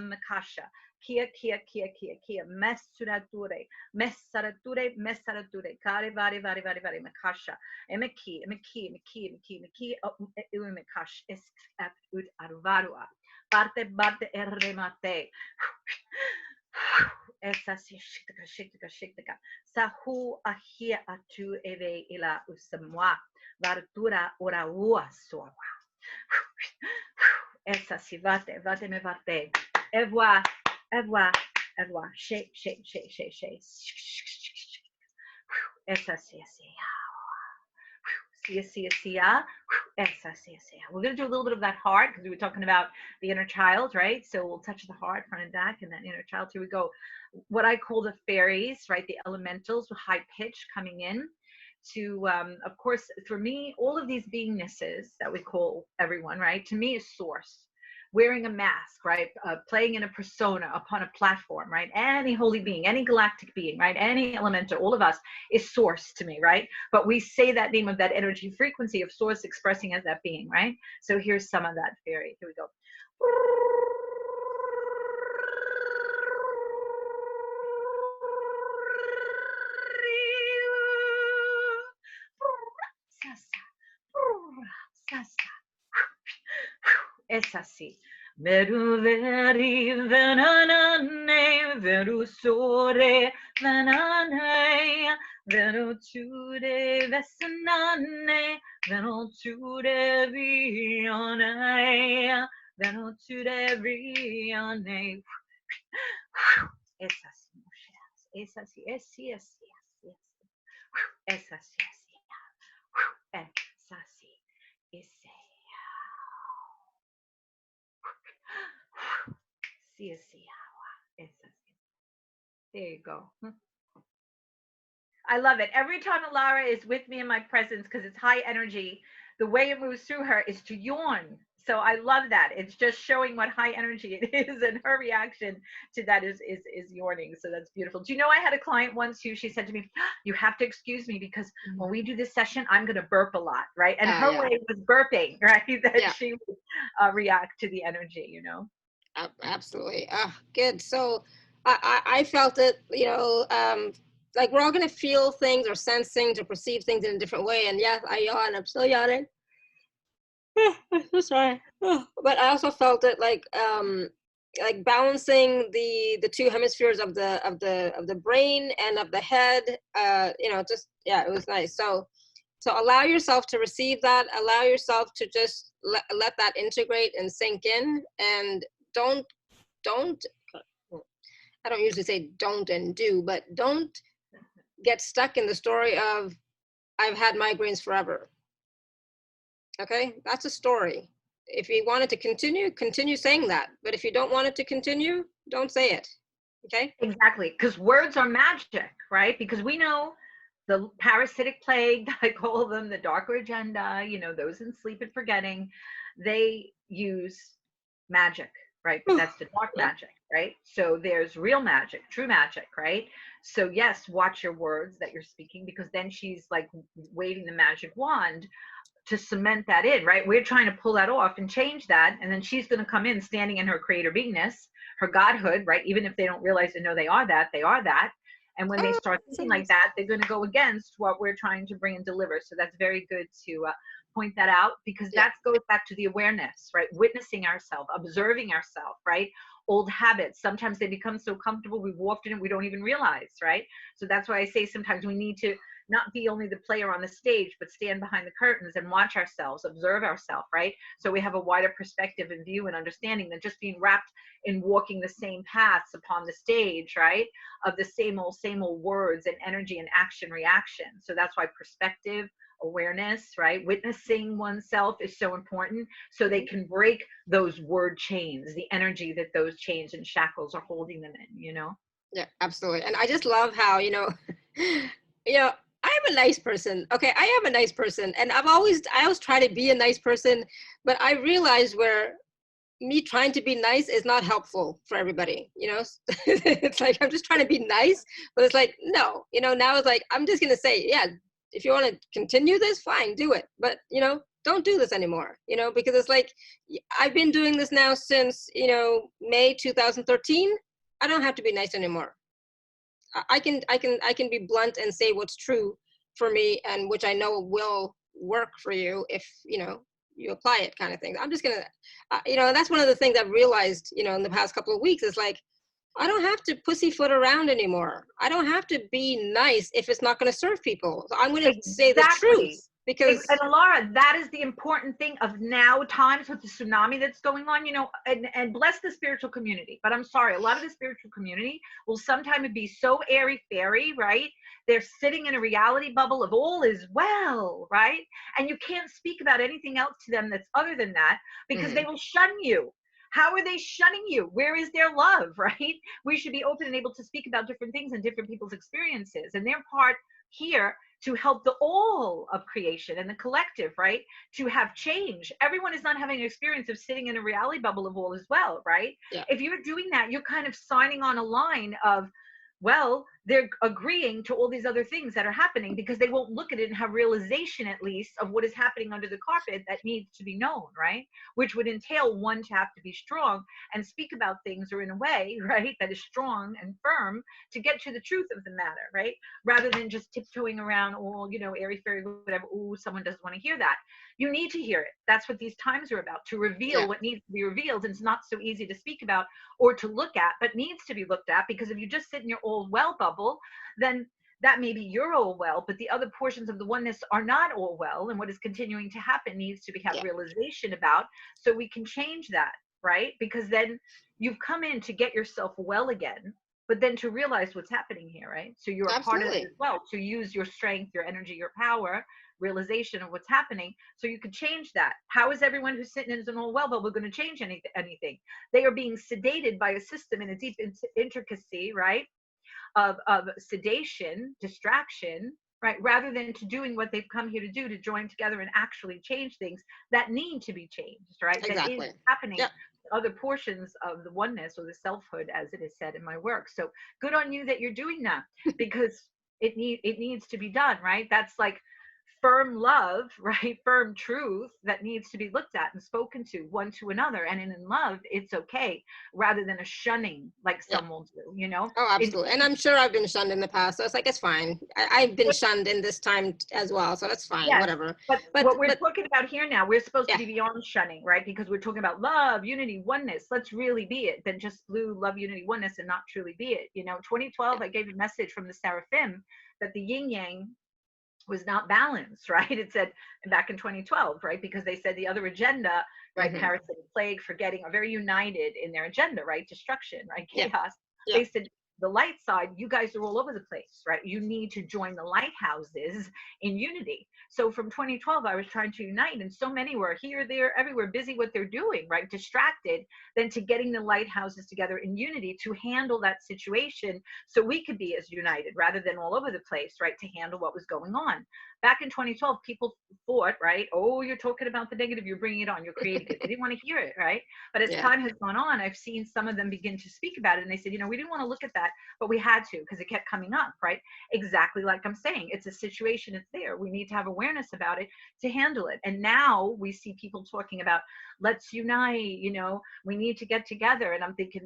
makasha. Kia, kia, kia, kia, kia. Messurature, messarature, messarature. Kare, vari, vari, vari, vari, makasha. Emeki, emeki, emeki, emeki, emeki. Emekash, es ut arvarua. Parte, parte, erremate. Essa shiktika shiktika shiktika. Sahu ahia atu eve ila usamwa. Vartura ora ua soa. Essa si vate, vate me vate. Evoa, evoa, evoa. Shake, shake, shake, shake, shake. Essa si, si. We're going to do a little bit of that heart because we were talking about the inner child, right? So we'll touch the heart front and back and that inner child. Here we go. What I call the fairies, right? The elementals with high pitch coming in to, of course, for me, all of these beingnesses that we call everyone, right? To me is source. wearing a mask, right? Playing in a persona upon a platform, right? Any holy being, any galactic being, right? Any elemental, all of us is source to me, right? But we say that name of that energy frequency of source expressing as that being, right? So here's some of that fairy. Here we go. Es así. Veru veri venanane, veru sore venane, veru tude vesanane, veru tude vione, veru tude vione. Es así, mujeres. Es así, es así, es así, es así, es así, es así, es así. Sí, sí, it's there you go. I love it. Every time Alara is with me in my presence, because it's high energy, the way it moves through her is to yawn. So I love that. It's just showing what high energy it is, and her reaction to that is yawning. So that's beautiful. Do you know, I had a client once who she said to me, "You have to excuse me because when we do this session, I'm going to burp a lot, right?" And her way was burping, right? That she would react to the energy, you know. Absolutely. Good. So I felt it, like we're all going to feel things or sense things or perceive things in a different way. And yes, I yawn. I'm still yawning. I'm so sorry. But I also felt it like balancing the two hemispheres of the brain and of the head. It was nice. So allow yourself to receive that. Allow yourself to just let that integrate and sink in, and don't I don't usually say don't and do, but don't get stuck in the story of I've had migraines forever. Okay, that's a story. If you want it to continue saying that. But if you don't want it to continue, don't say it. Okay? Exactly, because words are magic, right? Because we know the parasitic plague, I call them, the darker agenda, those in sleep and forgetting, they use magic, right? But that's the dark magic, right? So there's real magic, true magic, right? So yes, watch your words that you're speaking, because then she's like waving the magic wand to cement that in, right? We're trying to pull that off and change that. And then she's going to come in standing in her creator beingness, her godhood, right? Even if they don't realize and know they are that, they are that. And when they start thinking like that, they're going to go against what we're trying to bring and deliver. So that's very good to point that out, because that goes back to the awareness, right? Witnessing ourselves, observing ourselves, right? Old habits. Sometimes they become so comfortable, we've walked in and we don't even realize, right? So that's why I say sometimes we need to not be only the player on the stage, but stand behind the curtains and watch ourselves, observe ourselves, right? So we have a wider perspective and view and understanding than just being wrapped in walking the same paths upon the stage, right? Of the same old words and energy and action reaction. So that's why perspective, awareness, right? Witnessing oneself is so important, so they can break those word chains, the energy that those chains and shackles are holding them in, Yeah, absolutely. And I just love how, I'm a nice person. Okay, I am a nice person. And I always try to be a nice person, but I realize where me trying to be nice is not helpful for everybody, It's like, I'm just trying to be nice, but it's like, no, now it's like, I'm just going to say, yeah, if you want to continue this, fine, do it. But, don't do this anymore, because it's like, I've been doing this now since, May 2013. I don't have to be nice anymore. I can be blunt and say what's true for me, and which I know will work for you if you apply it, kind of thing. I'm just gonna, that's one of the things I've realized, in the past couple of weeks, is like, I don't have to pussyfoot around anymore. I don't have to be nice if it's not going to serve people. So I'm going to say the truth. Because and Alara, that is the important thing of now times with the tsunami that's going on, and bless the spiritual community. But I'm sorry, a lot of the spiritual community will sometimes be so airy fairy, right? They're sitting in a reality bubble of all is well, right? And you can't speak about anything else to them that's other than that, because they will shun you. How are they shunning you? Where is their love, right? We should be open and able to speak about different things and different people's experiences. And their part here to help the all of creation and the collective, right? To have change. Everyone is not having an experience of sitting in a reality bubble of all as well, right? Yeah. If you're doing that, you're kind of signing on a line of, well, they're agreeing to all these other things that are happening because they won't look at it and have realization, at least, of what is happening under the carpet that needs to be known, right? Which would entail one to have to be strong and speak about things, or in a way, right, that is strong and firm to get to the truth of the matter, right? Rather than just tiptoeing around, oh, you know, airy fairy, whatever, oh, someone doesn't want to hear that. You need to hear it. That's what these times are about, to reveal what needs to be revealed. And it's not so easy to speak about or to look at, but needs to be looked at, because if you just sit in your old well bubble, then that may be your all well, but the other portions of the oneness are not all well. And what is continuing to happen needs to be have realization about, so we can change that, right? Because then you've come in to get yourself well again, but then to realize what's happening here, right? So you're a part of it as well, to use your strength, your energy, your power, realization of what's happening, so you can change that. How is everyone who's sitting in an all well bubble going to change anything? They are being sedated by a system in a deep intricacy, right? Of sedation, distraction, right? Rather than to doing what they've come here to do, to join together and actually change things that need to be changed, right? Exactly. That is happening. Other portions of the oneness, or the selfhood, as it is said in my work. So good on you that you're doing that, because it needs to be done, right? That's like firm love, right? Firm truth that needs to be looked at and spoken to one to another. And in love, it's okay, rather than a shunning like some will do, you know? Oh, absolutely. And I'm sure I've been shunned in the past, so it's like, it's fine. I've been shunned in this time as well, so that's fine, whatever. But what we're talking about here now, we're supposed to be beyond shunning, right? Because we're talking about love, unity, oneness. Let's really be it, than just blue love, unity, oneness, and not truly be it. You know, 2012, I gave a message from the Seraphim that the yin yang was not balanced, right? It said back in 2012, right? Because they said the other agenda, right? Parasitic, plague, forgetting, are very united in their agenda, right? Destruction, right? Chaos. They said the light side, you guys are all over the place, right? You need to join the lighthouses in unity. So from 2012, I was trying to unite, and so many were here, there, everywhere, busy what they're doing, right? Distracted, then to getting the lighthouses together in unity to handle that situation, so we could be as united rather than all over the place, right? To handle what was going on. Back in 2012, people thought, right? Oh, you're talking about the negative, you're bringing it on, you're creating it. They didn't want to hear it, right? But as time has gone on, I've seen some of them begin to speak about it, and they said, you know, we didn't want to look at that, but we had to, because it kept coming up, right? Exactly like I'm saying, it's a situation, it's there. We need to have awareness about it to handle it. And now we see people talking about, let's unite, you know, we need to get together. And I'm thinking,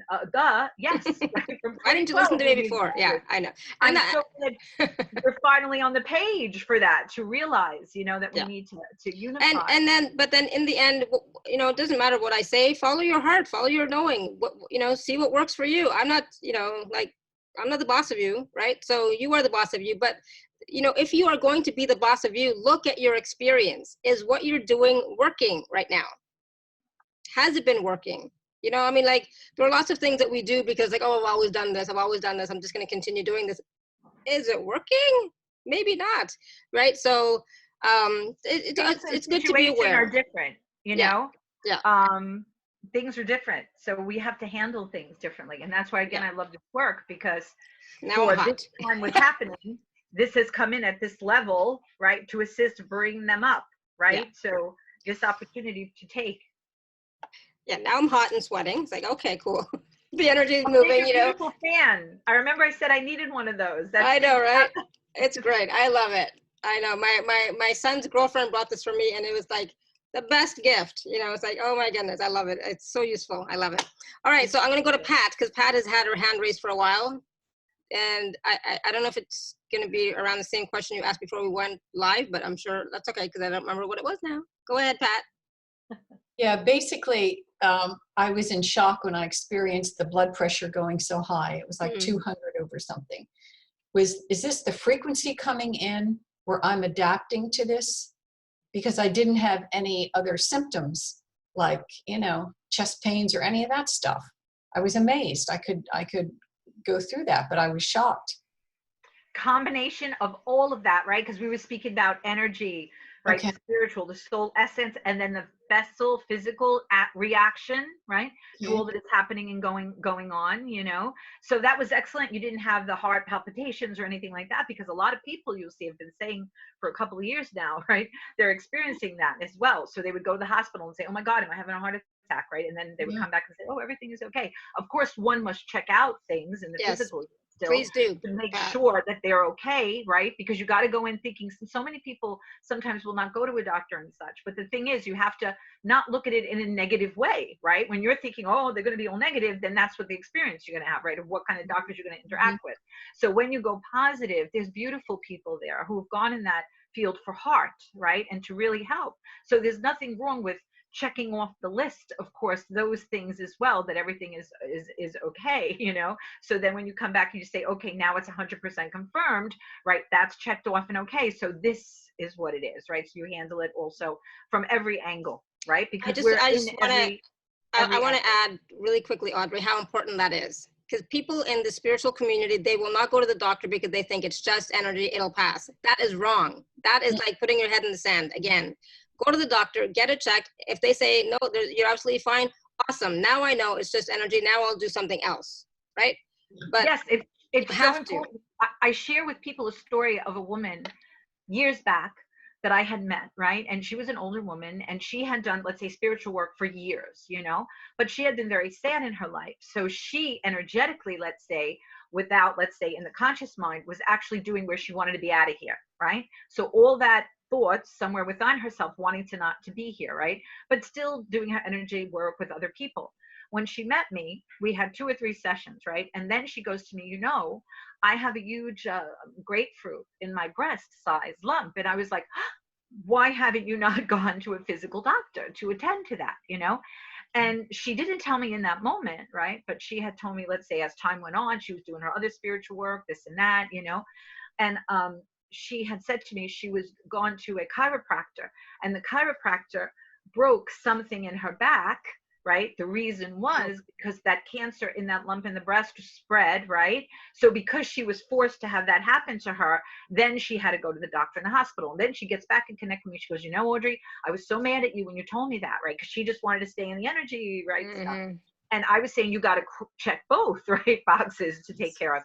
yes. Right? Why didn't you listen to me before? Yeah, I know. And I'm so glad we're finally on the page for that, to realize, you know, that we need to unify. But then in the end, you know, it doesn't matter what I say. Follow your heart, follow your knowing. What, you know, see what works for you. I'm not, you know, like, I'm not the boss of you, right? So you are the boss of you. But, you know, if you are going to be the boss of you, look at your experience. Is what you're doing working right now? Has it been working? You know, I mean, like, there are lots of things that we do because, like, oh, I've always done this. I've always done this. I'm just going to continue doing this. Is it working? Maybe not, right? So it's good to be aware. Are different, you know? Things are different, so we have to handle things differently, and that's why, again, I love this work, because now for this time what's happening, this has come in at this level, right, to assist bring them up, right? So this opportunity to take. Now I'm hot and sweating. It's like, okay, cool. The energy is moving, you know. Beautiful fan. I remember I said I needed one of those. I know, right? It's great. I love it. I know. My son's girlfriend brought this for me, and it was like the best gift. You know, it's like, oh my goodness, I love it. It's so useful. I love it. All right, so I'm gonna go to Pat, because Pat has had her hand raised for a while, and I don't know if it's gonna be around the same question you asked before we went live, but I'm sure that's okay, because I don't remember what it was now. Go ahead, Pat. Yeah, basically, I was in shock when I experienced the blood pressure going so high. It was like 200 over something. Is this the frequency coming in where I'm adapting to this? Because I didn't have any other symptoms, like, you know, chest pains or any of that stuff. I was amazed. I could go through that, but I was shocked. combination of all of that, right? Because we were speaking about energy, right? Okay. The spiritual, the soul essence, and then the vessel, physical reaction, right? To Okay. all that is happening and going on, you know? So that was excellent. You didn't have the heart palpitations or anything like that, because a lot of people you'll see have been saying for a couple of years now, right? They're experiencing that as well. So they would go to the hospital and say, oh my God, am I having a heart attack, right? And then they would Yeah. come back and say, oh, everything is okay. Of course, one must check out things in the Yes, physical still please do. to make sure that they're okay, right? Because you got to go in thinking, so many people sometimes will not go to a doctor and such. But the thing is, you have to not look at it in a negative way, right? When you're thinking, oh, they're going to be all negative, then that's what the experience you're going to have, right? Of what kind of doctors you're going to interact with. So when you go positive, there's beautiful people there who have gone in that field for heart, right? And to really help. So there's nothing wrong with checking off the list, of course, those things as well, that everything is okay, you know. So then when you come back and you say, okay, now it's 100% confirmed, right? That's checked off and okay. So this is what it is, right? So you handle it also from every angle, right? Because we're I in just want to, I want to angle. add really quickly, Audrey, how important that is. Because people in the spiritual community, they will not go to the doctor because they think it's just energy, it'll pass. That is wrong. That is like putting your head in the sand. Again, go to the doctor, get it checked. If they say, no, you're absolutely fine, awesome. Now I know it's just energy. Now I'll do something else, right? But yes, it's you so have to. important. I share with people a story of a woman years back that I had met, right? And she was an older woman and she had done, let's say, spiritual work for years, you know, but she had been very sad in her life. So she energetically, let's say, without, let's say, in the conscious mind, was actually doing where she wanted to be out of here, right? So all that thoughts somewhere within herself wanting to not to be here, right? But still doing her energy work with other people. When she met me, we had 2 or 3 sessions, right? And then she goes to me, you know, I have a huge grapefruit in my breast size lump. And I was like, why haven't you not gone to a physical doctor to attend to that, you know? And she didn't tell me in that moment, right? But she had told me, let's say, as time went on, she was doing her other spiritual work, this and that, you know? And she had said to me she was gone to a chiropractor, and the chiropractor broke something in her back, right? The reason was because that cancer in that lump in the breast spread, right? So because she was forced to have that happen to her, then she had to go to the doctor in the hospital. And then she gets back and connects with me. She goes, you know, Audrey, I was so mad at you when you told me that, right? Because she just wanted to stay in the energy, right? Stuff. And I was saying, you got to check both, right? Boxes to take care of.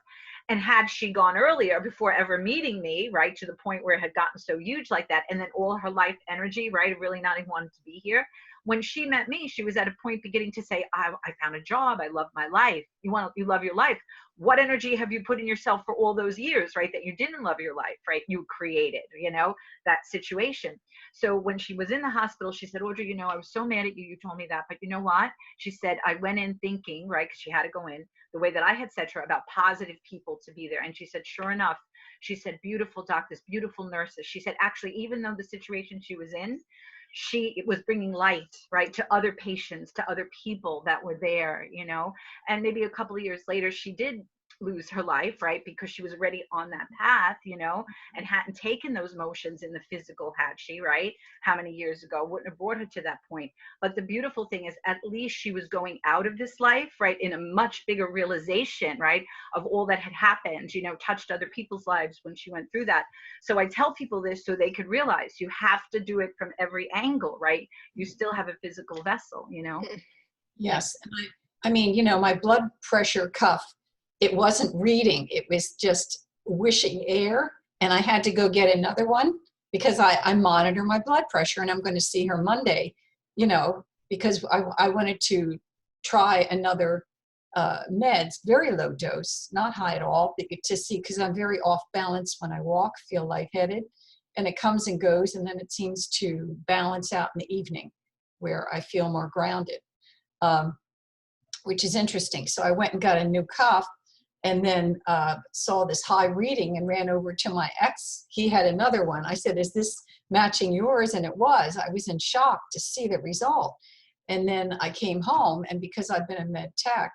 And had she gone earlier before ever meeting me, right, to the point where it had gotten so huge like that, and then all her life energy, right, really not even wanting to be here. When she met me, she was at a point beginning to say, I found a job. I love my life. You love your life. What energy have you put in yourself for all those years, right, that you didn't love your life, right? You created, you know, that situation. So when she was in the hospital, she said, Audrey, you know, I was so mad at you. You told me that. But you know what? She said, I went in thinking, right, because she had to go in the way that I had said to her about positive people to be there. And she said, sure enough, she said, beautiful doctors, beautiful nurses. She said, actually, even though the situation she was in, it was bringing light, right, to other patients, to other people that were there, you know. And maybe a couple of years later, she did lose her life, right, because she was already on that path, you know, and hadn't taken those motions in the physical, had she, right, how many years ago, wouldn't have brought her to that point. But the beautiful thing is, at least she was going out of this life, right, in a much bigger realization, right, of all that had happened, you know, touched other people's lives when she went through that. So I tell people this so they could realize you have to do it from every angle, right? You still have a physical vessel, you know. Yes. And I mean, you know, my blood pressure cuff, it wasn't reading. It was just wishing air. And I had to go get another one because I monitor my blood pressure, and I'm going to see her Monday, you know, because I wanted to try another meds, very low dose, not high at all, to see, because I'm very off balance when I walk, feel lightheaded, and it comes and goes, and then it seems to balance out in the evening where I feel more grounded. Which is interesting. So I went and got a new cuff, and then saw this high reading and ran over to my ex. He had another one. I said, is this matching yours? And it was. I was in shock to see the result. And then I came home, and because I've been a med tech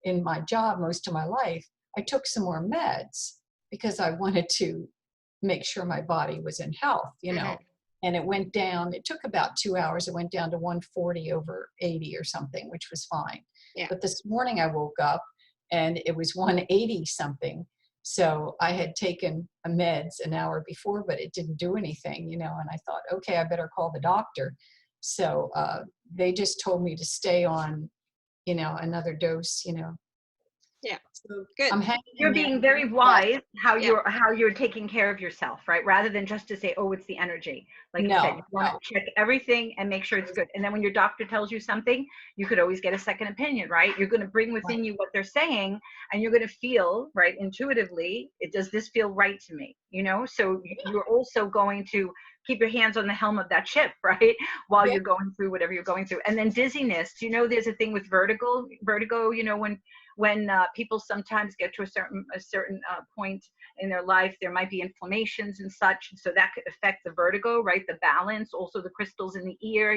in my job most of my life, I took some more meds because I wanted to make sure my body was in health, you know. And it went down, it took about 2 hours. It went down to 140 over 80 or something, which was fine. Yeah. But this morning I woke up and it was 180 something. So I had taken a meds an hour before, but it didn't do anything, and I thought, okay, I better call the doctor. So they just told me to stay on, another dose, Yeah. So Good. I'm hanging You're in there. being very But wise how Yeah. you're taking care of yourself, right? Rather than just to say, oh, it's the energy. Like you said, no, you want no. to check everything and make sure it's good. And then when your doctor tells you something, you could always get a second opinion, right? You're going to bring within you what they're saying, and you're going to feel, right, intuitively, does this feel right to me? So you're also going to keep your hands on the helm of that ship, right? While Yeah. you're going through whatever you're going through. And then dizziness, there's a thing with vertigo, when people sometimes get to a certain point in their life, there might be inflammations and such, so that could affect the vertigo, right? The balance, also the crystals in the ear,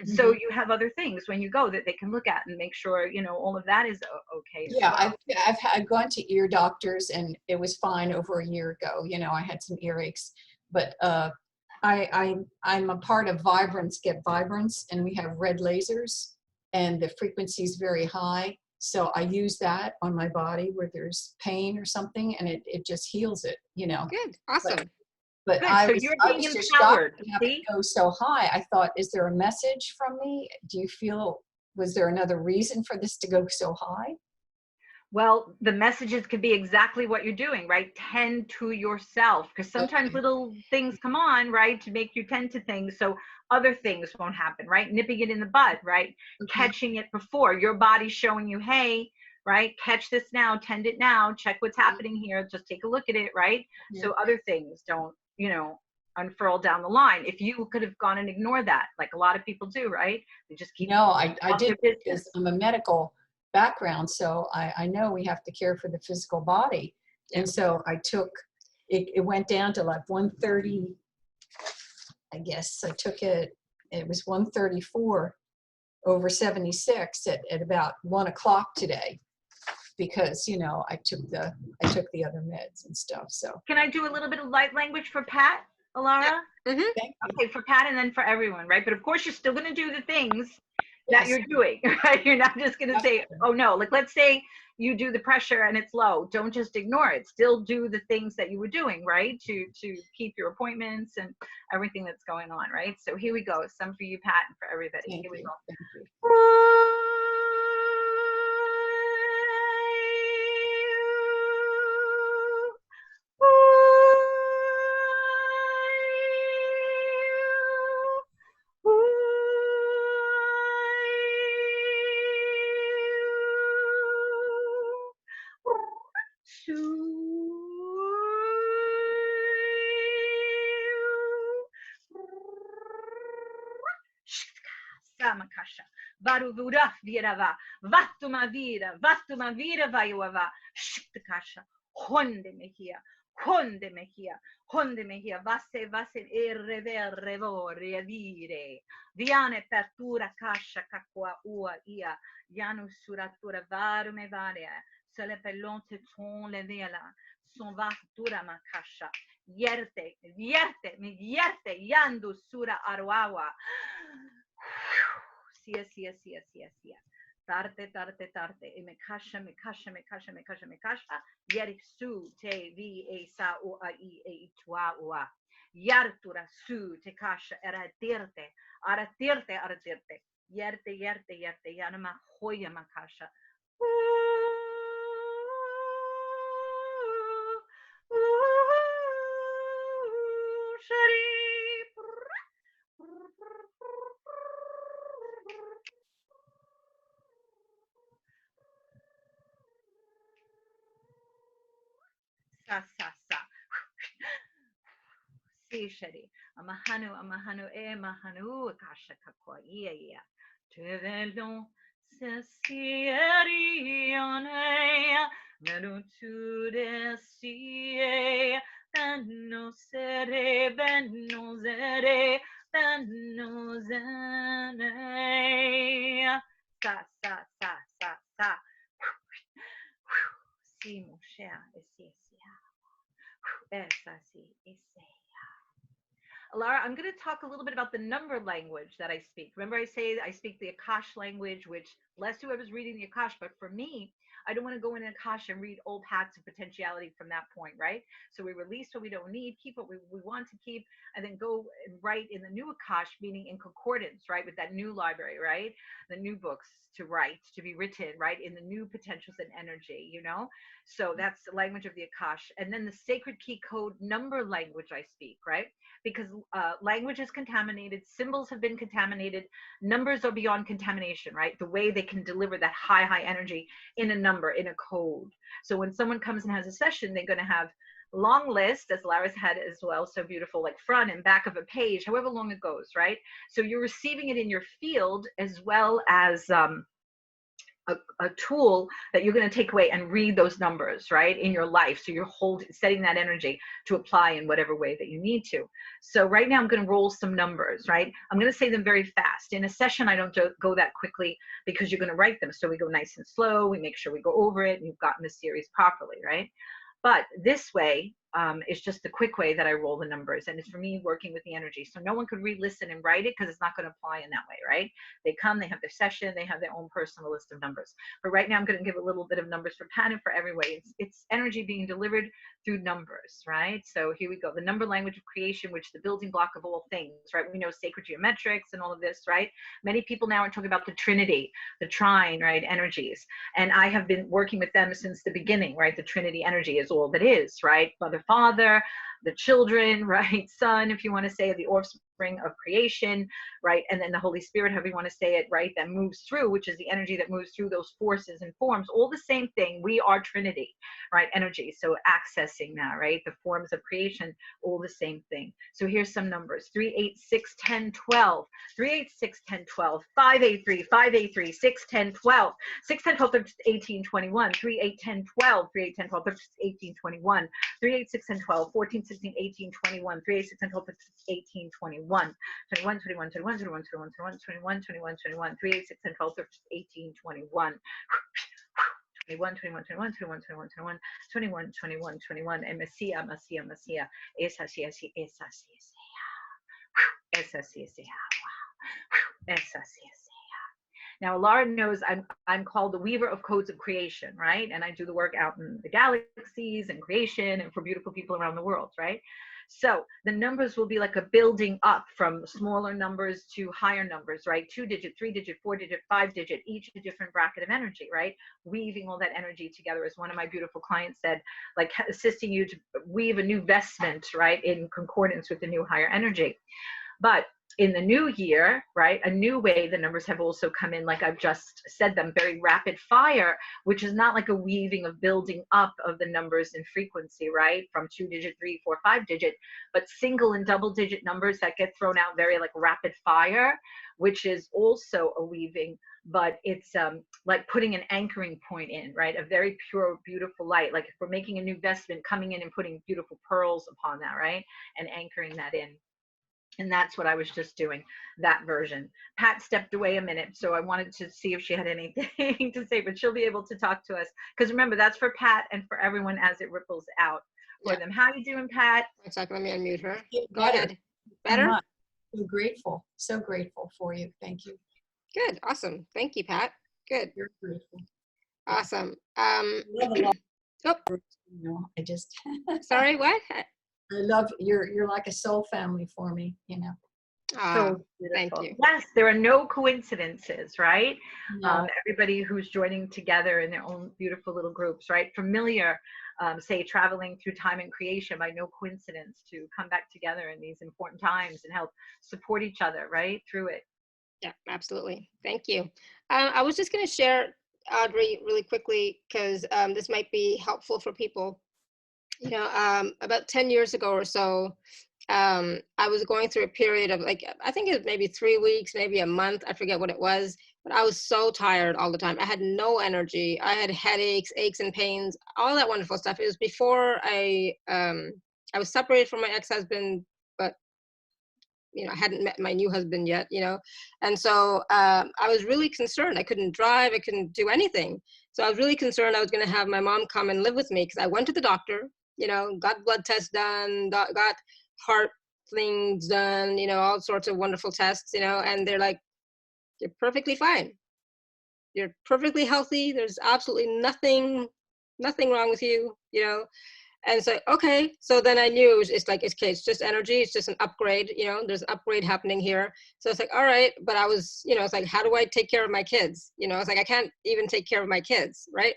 So you have other things when you go that they can look at and make sure all of that is okay as Yeah, well. I've gone to ear doctors and it was fine over a year ago. I had some earaches, but I'm a part of Vibrance Get Vibrance, and we have red lasers, and the frequency is very high. So I use that on my body where there's pain or something, and it just heals it. Good. Awesome. But Good. I So was you're I being was just shocked empowered. to have See? it go so high. I thought, is there a message from me? Do you feel, was there another reason for this to go so high? Well, the messages could be exactly what you're doing, right? Tend to yourself, because sometimes Okay. little things come on, right, to make you tend to things, so other things won't happen, right? Nipping it in the bud, right? Okay. Catching it before your body's showing you, hey, right, catch this now, tend it now, check what's happening here, just take a look at it, right? Yeah. So other things don't, unfurl down the line. If you could have gone and ignored that, like a lot of people do, right? They just keep No, I off their did, business. because I'm a medical background, so I know we have to care for the physical body. Yeah. And so I took, it went down to like 130, I guess. I took it was 134 over 76 at about 1 o'clock today, because, I took the other meds and stuff. So Can I do a little bit of light language for Pat, Alara? Mm-hmm. thank you. Okay, for Pat and then for everyone, right? But of course, you're still going to do the things that Yes. you're doing, right? You're not just going to say, oh no, like let's say you do the pressure and it's low. Don't just ignore it. Still do the things that you were doing, right? To keep your appointments and everything that's going on, right? So here we go. Some for you, Pat, and for everybody. Thank Here we you. go. Thank you. Samakasha. Varuvura virava. Vatuma vira vayuava. Shiktakasha. Honde mehia. Honde mehia. Honde mehia. Vasse revo reavire. Viane pertura kasha kakwa ua ia. Yanu suratura varume varia. Sole pellonte ton le vela. Son vartura makasha. Yerte, yandu sura arwawa. Sia. Tarte. E me kasha. Yerik su te vi e sa o a I e tua ua. Yartura su te kasha aratirte. Yerte. Yanama hoya makasha. Sa. Shari. Amahanu, mahanu, kasha kakwa, yeah. Tevelon, sesierione, venutu desie, benno zere, benno zene. Sa. Si, mon cher, essa si, esse. Laura, I'm going to talk a little bit about the number language that I speak. Remember, I say I speak the Akash language, which bless whoever's reading the Akash, but for me, I don't want to go in Akash and read old hats of potentiality from that point, right? So we release what we don't need, keep what we want to keep, and then go and write in the new Akash, meaning in concordance, right, with that new library, right? The new books to write, to be written, right, in the new potentials and energy, you know? So that's the language of the Akash. And then the sacred key code number language I speak, right? Because language is contaminated, symbols have been contaminated, numbers are beyond contamination, right? The way they can deliver that high energy in a number, in a code. So when someone comes and has a session, they're going to have long list, as Lara's had as well, so beautiful, like front and back of a page, however long it goes, right? So you're receiving it in your field as well as a tool that you're going to take away and read those numbers, right, in your life. So you're setting that energy to apply in whatever way that you need to. So right now I'm going to roll some numbers, right? I'm going to say them very fast. In a session, I don't go that quickly because you're going to write them. So we go nice and slow. We make sure we go over it and you've gotten the series properly, right? But this way, it's just the quick way that I roll the numbers, and it's for me working with the energy. So no one could re-listen and write it because it's not going to apply in that way, right? They come, they have their session, they have their own personal list of numbers. But right now I'm going to give a little bit of numbers for Pat and for every way. It's energy being delivered through numbers, right? So here we go. The number language of creation, which is the building block of all things, right? We know sacred geometrics and all of this, right? Many people now are talking about the Trinity, the trine, right? Energies. And I have been working with them since the beginning, right? The Trinity energy is all that is, right? Mother, Father, the children, right? Son, if you want to say, the offspring of creation, right? And then the Holy Spirit, however you want to say it, right? That moves through, which is the energy that moves through those forces and forms, all the same thing. We are Trinity, right? Energy. So accessing that, right? The forms of creation, all the same thing. So here's some numbers: 3, 8, 6, 10, 12, 3, 8, 6, 10, 12, 5, 8, 3, 5, 8, 3, 6, 10, 12, 6, 10, 12, 13, 18, 21, 3, 8, 10, 12, 3, 8, 10, 12, 13, 18, 21, 3, 8, 6, 10, 12, 14, 16, 18, 21, 3, 8, 6, 10, 12, 13, 18, 21, 21, 21, 21, 21, 21, 21, 21, 21, 3, 8, 6, 10, 12, 13, 18, 21. 21, 21, 21, 21, 21, 21, 21, 21, 21, and Messiah, Messiah, Messiah, esa, sí, así, esa, sí, esa, sí, esa, sí. Now, Laura knows I'm called the weaver of codes of creation, right? And I do the work out in the galaxies and creation and for beautiful people around the world, right? So the numbers will be like a building up from smaller numbers to higher numbers, right? 2-digit, 3-digit, 4-digit, 5-digit, each a different bracket of energy, right? Weaving all that energy together, as one of my beautiful clients said, like assisting you to weave a new vestment, right? In concordance with the new higher energy. But in the new year, right, a new way the numbers have also come in, like I've just said them, very rapid fire, which is not like a weaving of building up of the numbers in frequency, right, from 2-digit, 3, 4, 5-digit, but single and double digit numbers that get thrown out very like rapid fire, which is also a weaving, but it's like putting an anchoring point in, right, a very pure, beautiful light, like if we're making a new vestment, coming in and putting beautiful pearls upon that, right, and anchoring that in. And that's what I was just doing, that version. Pat stepped away a minute, so I wanted to see if she had anything to say, but she'll be able to talk to us. Because remember, that's for Pat and for everyone as it ripples out for them. How you doing, Pat? One second, let me unmute her. Go Better. ahead. Better? So grateful for you. Thank you. Good, awesome. Thank you, Pat. Good. You're grateful. Awesome. Love a lot. Oh, I just sorry, what? I love you're like a soul family for me, you know. So thank you. Yes, there are no coincidences, right? No. Everybody who's joining together in their own beautiful little groups, right? Familiar, say traveling through time and creation by no coincidence to come back together in these important times and help support each other, right? Through it. Yeah, absolutely. Thank you. I was just going to share, Audrey, really quickly, because this might be helpful for people. You know, about 10 years ago or so, I was going through a period of like, I think it was maybe 3 weeks, maybe a month, I forget what it was, but I was so tired all the time. I had no energy. I had headaches, aches and pains, all that wonderful stuff. It was before I was separated from my ex-husband, but you know, I hadn't met my new husband yet, you know, and so I was really concerned. I couldn't drive, I couldn't do anything. So I was really concerned I was going to have my mom come and live with me, because I went to the doctor, you know, got blood tests done, got heart things done, you know, all sorts of wonderful tests, you know, and they're like, you're perfectly fine. You're perfectly healthy. There's absolutely nothing wrong with you, you know. And so, okay, so then I knew it's like, it's okay, it's just energy, it's just an upgrade, you know, there's an upgrade happening here. So it's like, all right, but I was, you know, it's like, how do I take care of my kids? You know, it's like, I can't even take care of my kids, right?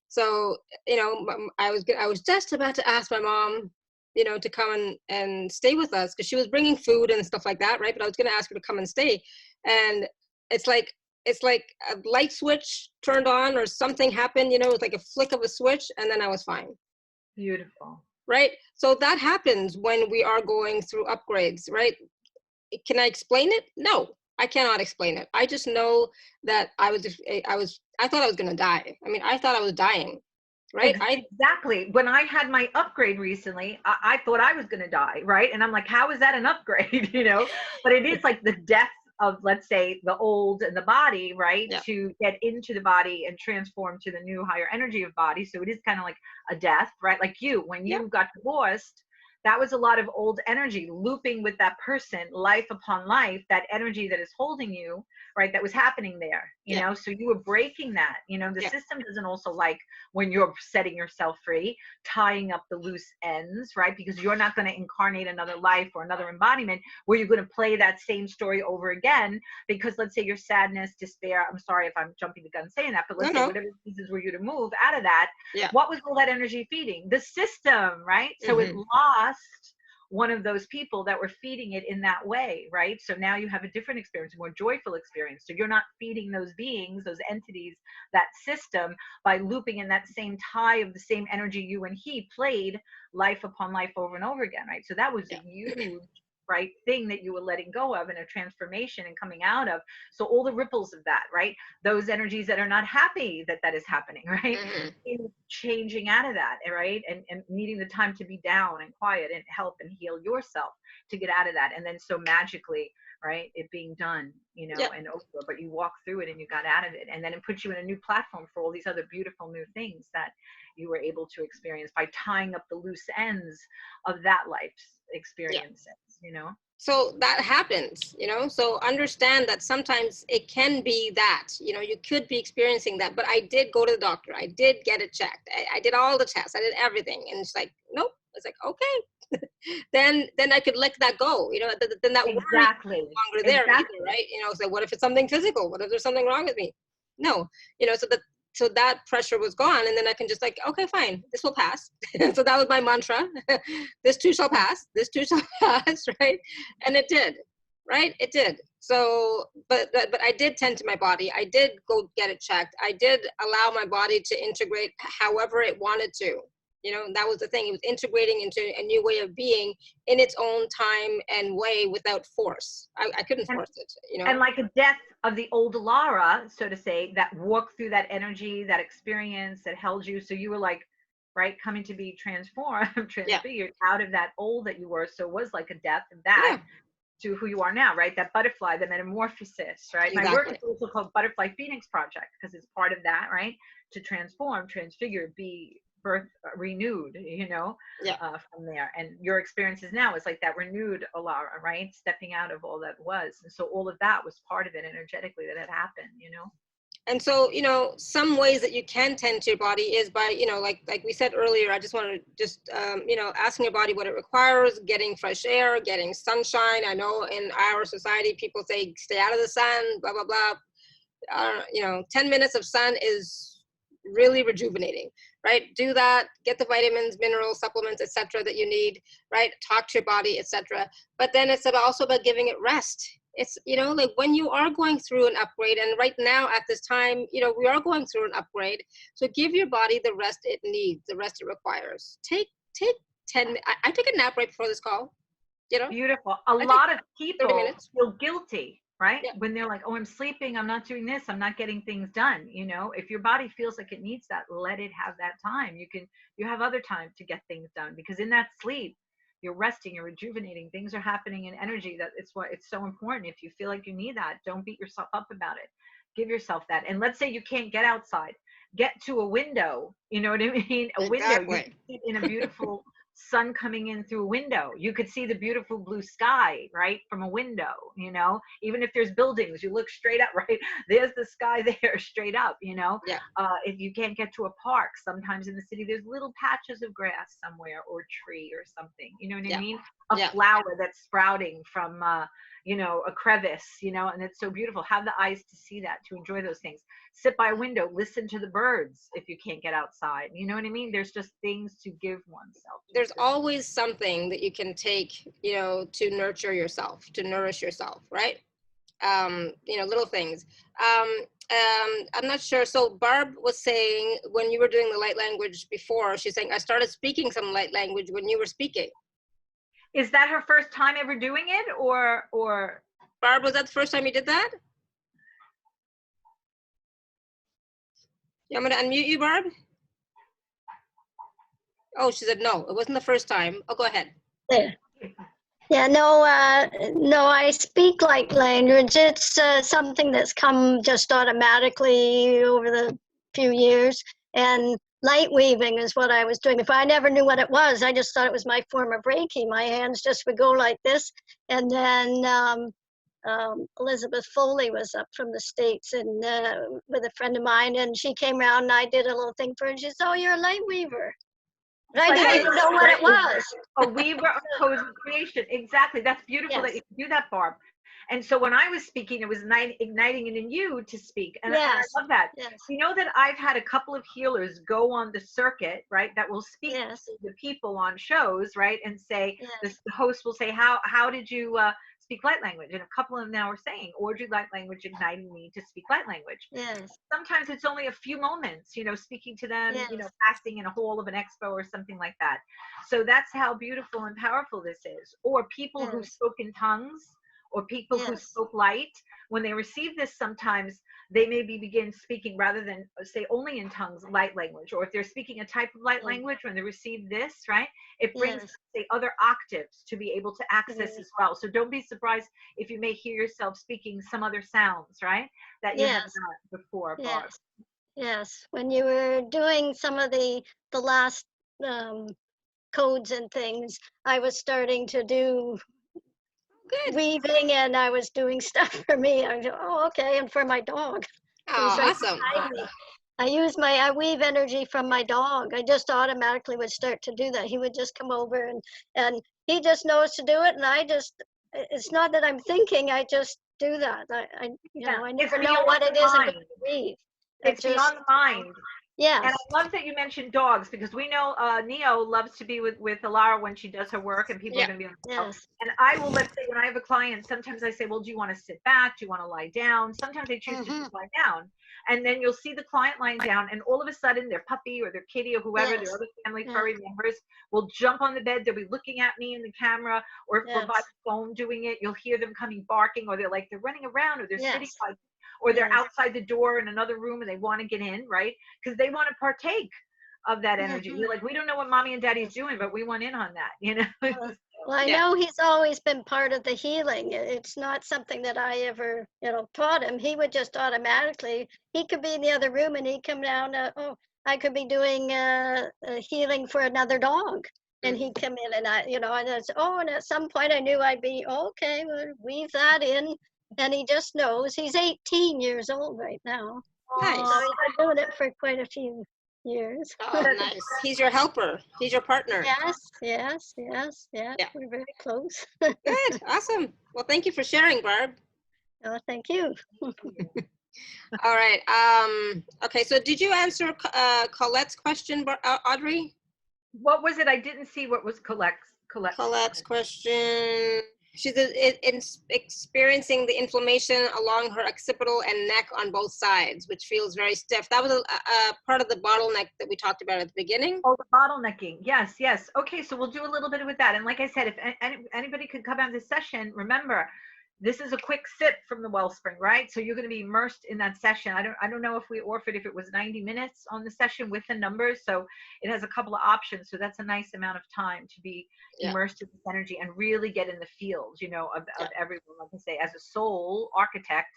So, you know, I was just about to ask my mom, you know, to come and stay with us, because she was bringing food and stuff like that, right? But I was going to ask her to come and stay. And it's like, it's like a light switch turned on or something happened, you know, it's like a flick of a switch, and then I was fine. Beautiful. Right? So that happens when we are going through upgrades, right? Can I explain it? No, I cannot explain it. I just know that I thought I was going to die. I mean, I thought I was dying, right? Exactly. When I had my upgrade recently, I thought I was going to die, right? And I'm like, how is that an upgrade? You know, but it is like the death of, let's say, the old and the body, right? Yeah. To get into the body and transform to the new higher energy of body. So it is kind of like a death, right? Like you, when you got divorced, that was a lot of old energy looping with that person, life upon life, that energy that is holding you, right? That was happening there, you know? So you were breaking that, you know, the system doesn't also like when you're setting yourself free, tying up the loose ends, right? Because you're not going to incarnate another life or another embodiment where you're going to play that same story over again. Because let's say your sadness, despair, I'm sorry if I'm jumping the gun saying that, but let's say whatever pieces were you to move out of that, what was all that energy feeding? The system, right? So it lost one of those people that were feeding it in that way, right? So now you have a different experience, a more joyful experience. So you're not feeding those beings, those entities, that system by looping in that same tie of the same energy you and he played life upon life over and over again, right? So that was a huge, right, thing that you were letting go of, and a transformation and coming out of. So all the ripples of that, right? Those energies that are not happy that that is happening, right? In changing out of that, right? And needing the time to be down and quiet and help and heal yourself to get out of that. And then so magically, right, it being done, you know, and over, but you walk through it and you got out of it. And then it puts you in a new platform for all these other beautiful new things that you were able to experience by tying up the loose ends of that life's experiences, you know? So that happens, you know, so understand that sometimes it can be that, you know, you could be experiencing that, but I did go to the doctor. I did get it checked. I did all the tests. I did everything. And it's like, nope. It's like, okay, then I could let that go, you know, then that worry is no longer there either, right? You know, so what if it's something physical? What if there's something wrong with me? No, you know, so that pressure was gone, and then I can just like, okay, fine, this will pass. So that was my mantra. This too shall pass. This too shall pass, right? And it did, right? It did. So, but I did tend to my body. I did go get it checked. I did allow my body to integrate however it wanted to. You know, that was the thing. It was integrating into a new way of being in its own time and way without force. I couldn't force it, you know. And like a death of the old Lara, so to say, that walked through that energy, that experience that held you. So you were like, right, coming to be transformed, transfigured out of that old that you were. So it was like a death of that to who you are now, right? That butterfly, the metamorphosis, right? My work is also called Butterfly Phoenix Project because it's part of that, right? To transform, transfigure, be birth renewed, you know, from there. And your experiences now is like that renewed Alara, right? Stepping out of all that was. And so all of that was part of it energetically that had happened, you know? And so, you know, some ways that you can tend to your body is by, you know, like we said earlier, I just want to just, you know, asking your body what it requires, getting fresh air, getting sunshine. I know in our society, people say, stay out of the sun, blah, blah, blah. You know, 10 minutes of sun is really rejuvenating, right? Do that, get the vitamins, minerals, supplements, etc. that you need, right? Talk to your body, etc. But then it's also about giving it rest. It's, you know, like when you are going through an upgrade, and right now at this time, you know, we are going through an upgrade. So give your body the rest it needs, the rest it requires. Take 10 minutes. I took a nap right before this call, you know? Beautiful. A lot of people feel guilty, right? Yeah. When they're like, oh, I'm sleeping, I'm not doing this, I'm not getting things done. You know, if your body feels like it needs that, let it have that time. You have other time to get things done, because in that sleep, you're resting, you're rejuvenating, things are happening in energy. That it's so important. If you feel like you need that, don't beat yourself up about it. Give yourself that. And let's say you can't get outside, get to a window, you know what I mean? A window, you sit in a beautiful sun coming in through a window. You could see the beautiful blue sky, right, from a window, you know, even if there's buildings, you look straight up, right? There's the sky there straight up, you know. Yeah. If you can't get to a park, sometimes in the city, there's little patches of grass somewhere or tree or something, you know what I mean? A flower that's sprouting from, you know, a crevice, you know, and it's so beautiful. Have the eyes to see that, to enjoy those things. Sit by a window, listen to the birds if you can't get outside. You know what I mean? There's just things to give oneself. There's always something that you can take, you know, to nurture yourself, to nourish yourself, right? You know, little things. I'm not sure. So Barb was saying when you were doing the light language before, she's saying, I started speaking some light language when you were speaking. Is that her first time ever doing it, or? Barb, was that the first time you did that? Yeah, I'm going to unmute you, Barb. Oh, she said no, it wasn't the first time. Oh, go ahead. Yeah. Yeah, no, no, I speak light language. It's something that's come just automatically over the few years. And light weaving is what I was doing before. I never knew what it was. I just thought it was my form of Reiki. My hands just would go like this. And then Elizabeth Foley was up from the States and with a friend of mine, and she came around and I did a little thing for her. And she said, "Oh, you're a light weaver." But I didn't even know what it was. A weaver of codes of creation. Exactly. That's beautiful that you can do that, Barb. And so when I was speaking, it was igniting it in you to speak. And I love that. Yes. You know that I've had a couple of healers go on the circuit, right, that will speak to the people on shows, right, and say, the host will say, how did you speak light language? And a couple of them now are saying, Audrey Lightlanguage igniting me to speak light language. Yes. Sometimes it's only a few moments, you know, speaking to them, you know, passing in a hall of an expo or something like that. So that's how beautiful and powerful this is. Or people who spoke in tongues, or people who spoke light, when they receive this, sometimes they maybe begin speaking, rather than say only in tongues, light language. Or if they're speaking a type of light language, when they receive this, right, it brings say other octaves to be able to access as well. So don't be surprised if you may hear yourself speaking some other sounds, right, that you haven't done before, Barb. Yes, when you were doing some of the last codes and things, I was starting to do weaving, and I was doing stuff for me. I go, oh, okay, and for my dog. Oh, awesome. I weave energy from my dog. I just automatically would start to do that. He would just come over and he just knows to do it, and I just, it's not that I'm thinking, I just do that. I you know, I never know what it is I'm going to weave. It's beyond the mind. Yes. And I love that you mentioned dogs, because we know Neo loves to be with Alara when she does her work, and people are going to be on the show. And I will, let's say, when I have a client, sometimes I say, well, do you want to sit back? Do you want to lie down? Sometimes they choose to just lie down. And then you'll see the client lying down, and all of a sudden their puppy or their kitty or whoever, their other family furry members will jump on the bed. They'll be looking at me in the camera, or if we're by the phone doing it, you'll hear them coming barking, or they're running around, or they're sitting by, or they're outside the door in another room and they want to get in, right? Because they want to partake of that energy. You're like, we don't know what mommy and daddy's doing, but we want in on that, you know? Well, I know he's always been part of the healing. It's not something that I ever, you know, taught him. He would just automatically, he could be in the other room and he'd come down, I could be doing healing for another dog. And he'd come in and I, you know, and I said, and at some point I knew I'd be, okay, we'll weave that in. And he just knows. He's 18 years old right now. Nice. So he's been doing it for quite a few years. Oh, nice. He's your helper. He's your partner. Yes. We're very close. Good. Awesome. Well, thank you for sharing, Barb. Oh, thank you. All right. Okay, so did you answer Colette's question, Audrey? What was it? I didn't see what was Colette's question. She's experiencing the inflammation along her occipital and neck on both sides, which feels very stiff. That was a part of the bottleneck that we talked about at the beginning. Oh, the bottlenecking. Yes. Okay, so we'll do a little bit with that. And like I said, if anybody could come out of this session, remember, this is a quick sip from the wellspring, right? So you're going to be immersed in that session. I don't know if we offered, if it was 90 minutes on the session with the numbers. So it has a couple of options. So that's a nice amount of time to be immersed in this energy and really get in the field, you know, of everyone, like I say, as a soul architect,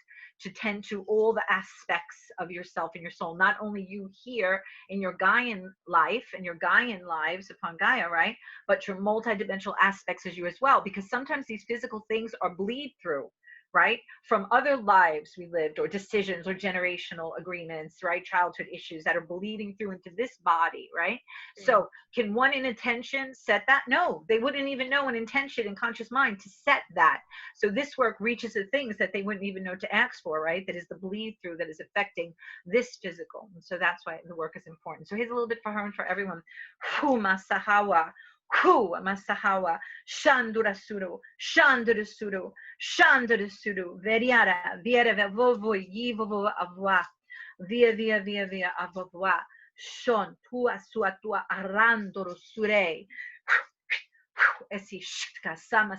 to tend to all the aspects of yourself and your soul, not only you here in your Gaian life and your Gaian lives upon Gaia, right? But your multidimensional aspects as you as well, because sometimes these physical things are bleed through, right? From other lives we lived, or decisions, or generational agreements, right? Childhood issues that are bleeding through into this body, right? So can one in intention set that? No, they wouldn't even know an intention in conscious mind to set that. So this work reaches the things that they wouldn't even know to ask for, right? That is the bleed through that is affecting this physical. And so that's why the work is important. So here's a little bit for her and for everyone. Huma Sahawa. Hu Masahawa, Shandura Suru, Shandura Suru, Shandura Suru, Veriara, Viera Vovo, Yivovo Avua, Via Avova, Shon, Tua Suatua, Arandoro Sure, Esi Shka, Sama,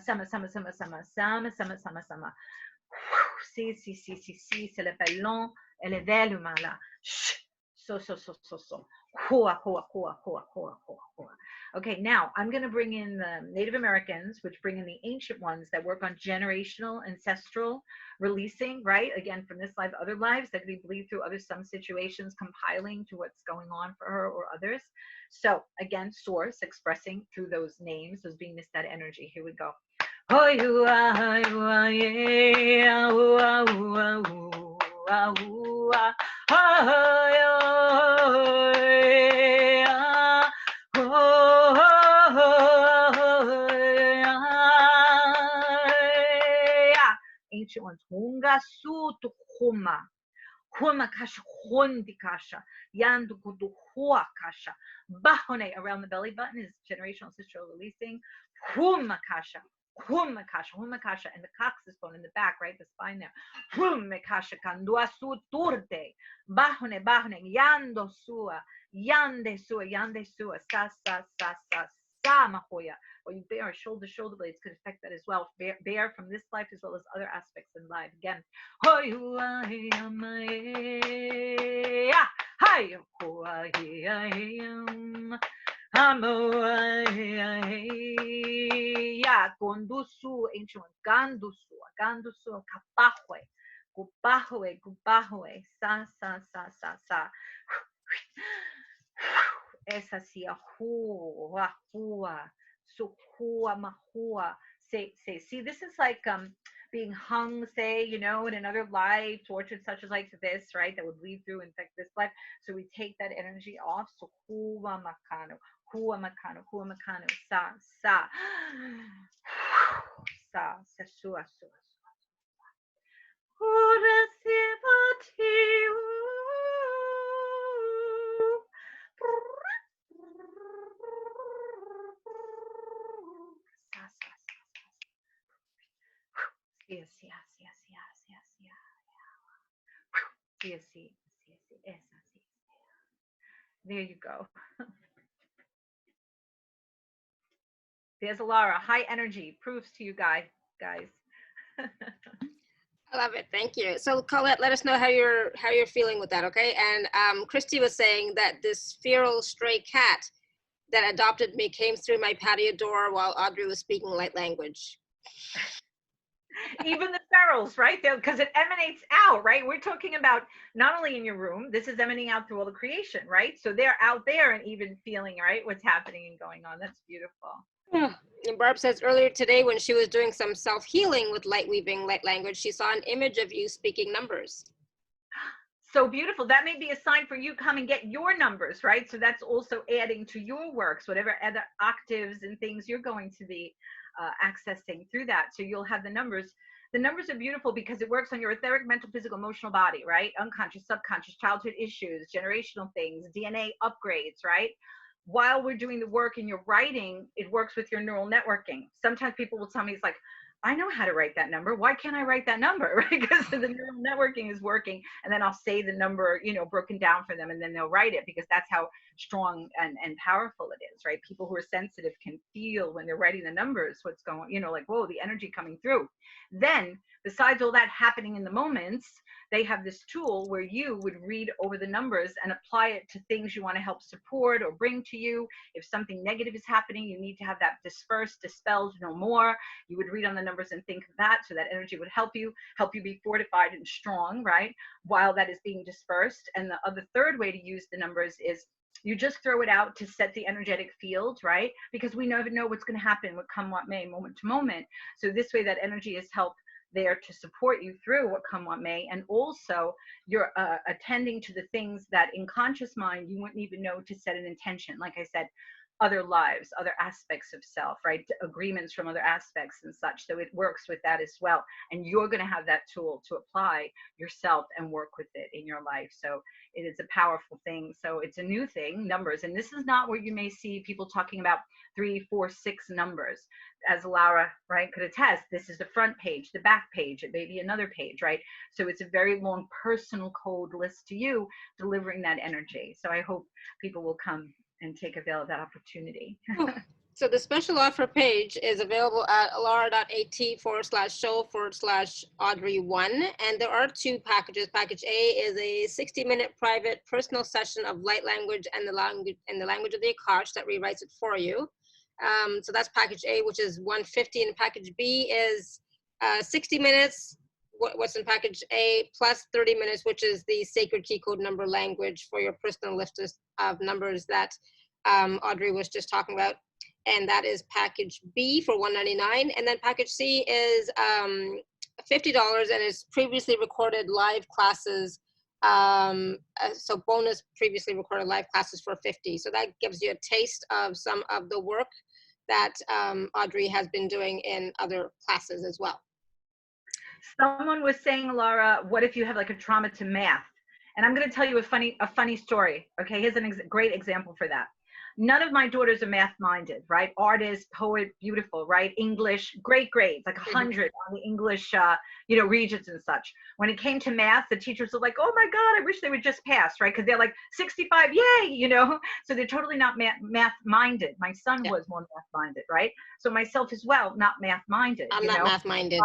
Si, c'est le ballon, elle est belle, mala. So. Hua. Okay, now I'm going to bring in the Native Americans, which bring in the ancient ones that work on generational, ancestral releasing, right? Again, from this life, other lives that we bleed through other some situations, compiling to what's going on for her or others. So again, source expressing through those names, those beingness, that energy. Here we go. Ancient ones, Hunga Sutu Huma. Huma Kasha, Hundi Kasha, Yandu Kudu Hua Kasha. Bahone around the belly button is generational ancestral releasing. Huma Kasha, and the coccyx bone in the back, right? The spine there. Huma Kasha, Kandua Su Turte. Bahone, Yando Sua, Yande Sua, Sa Mahoya. Or you bear shoulder blades could affect that as well. Bear from this life as well as other aspects in life. Again, Gondusu, ancient one, Gandusu, Kupahue, Sa. Esa sia hua. So hua mahua. Say. See, this is like being hung, say, in another life, tortured such as like this, right? That would lead through and infect this life. So we take that energy off. So hua makano, sa. Sua. There you go. There's Alara, high energy, proofs to you guys. I love it. Thank you. So Colette, let us know how you're feeling with that, okay? And Christy was saying that this feral stray cat that adopted me came through my patio door while Audrey was speaking light language. Even the ferals, right? Because it emanates out, right? We're talking about not only in your room, this is emanating out through all the creation, right? So they're out there and even feeling, right, what's happening and going on. That's beautiful. Yeah. And Barb says earlier today when she was doing some self-healing with light weaving, light language, she saw an image of you speaking numbers. So beautiful. That may be a sign for you. Come and get your numbers, right? So that's also adding to your works, whatever other octaves and things you're going to be accessing through that. So you'll have the numbers. The numbers are beautiful because it works on your etheric, mental, physical, emotional body, right? Unconscious, subconscious, childhood issues, generational things, DNA upgrades, right? While we're doing the work in your writing, it works with your neural networking. Sometimes people will tell me, it's like, I know how to write that number. Why can't I write that number? Right? Because the neural networking is working, and then I'll say the number, broken down for them, and then they'll write it because that's how strong and powerful it is, right? People who are sensitive can feel when they're writing the numbers, what's going, like, whoa, the energy coming through. Then, besides all that happening in the moments, they have this tool where you would read over the numbers and apply it to things you want to help support or bring to you. If something negative is happening, you need to have that dispersed, dispelled, no more. You would read on the numbers and think of that, so that energy would help you be fortified and strong, right? While that is being dispersed. And the third way to use the numbers is you just throw it out to set the energetic field, right? Because we never know what's going to happen, what come what may, moment to moment. So this way that energy is help there to support you through what come what may. And also you're attending to the things that in conscious mind you wouldn't even know to set an intention. Like I said, other lives, other aspects of self, right? Agreements from other aspects and such. So it works with that as well. And you're going to have that tool to apply yourself and work with it in your life. So it is a powerful thing. So it's a new thing, numbers. And this is not where you may see people talking about 3, 4, 6 numbers. As Laura, right, could attest, this is the front page, the back page, it may be another page, right? So it's a very long personal code list to you, delivering that energy. So I hope people will come and take avail of that opportunity. So the special offer page is available at alara.at/show/Audrey1. And there are 2 packages. Package A is a 60-minute private personal session of light language and the language of the Akash that rewrites it for you. So that's package A, which is $150, and package B is 60 minutes. What's in package A plus 30 minutes, which is the sacred key code number language for your personal list of numbers that Audrey was just talking about. And that is package B for $199. And then package C is $50, and it's previously recorded live classes. So bonus previously recorded live classes for $50. So that gives you a taste of some of the work that Audrey has been doing in other classes as well. Someone was saying, Laura, what if you have like a trauma to math? And I'm going to tell you a funny story. Okay, here's a great example for that. None of my daughters are math-minded, right? Artist, poet, beautiful, right? English, great grades, like 100 on the English, Regents and such. When it came to math, the teachers were like, oh my God, I wish they would just pass, right? Because they're like 65, yay, So they're totally not math-minded. My son was more math-minded, right? So myself as well, not math-minded. I'm not math-minded.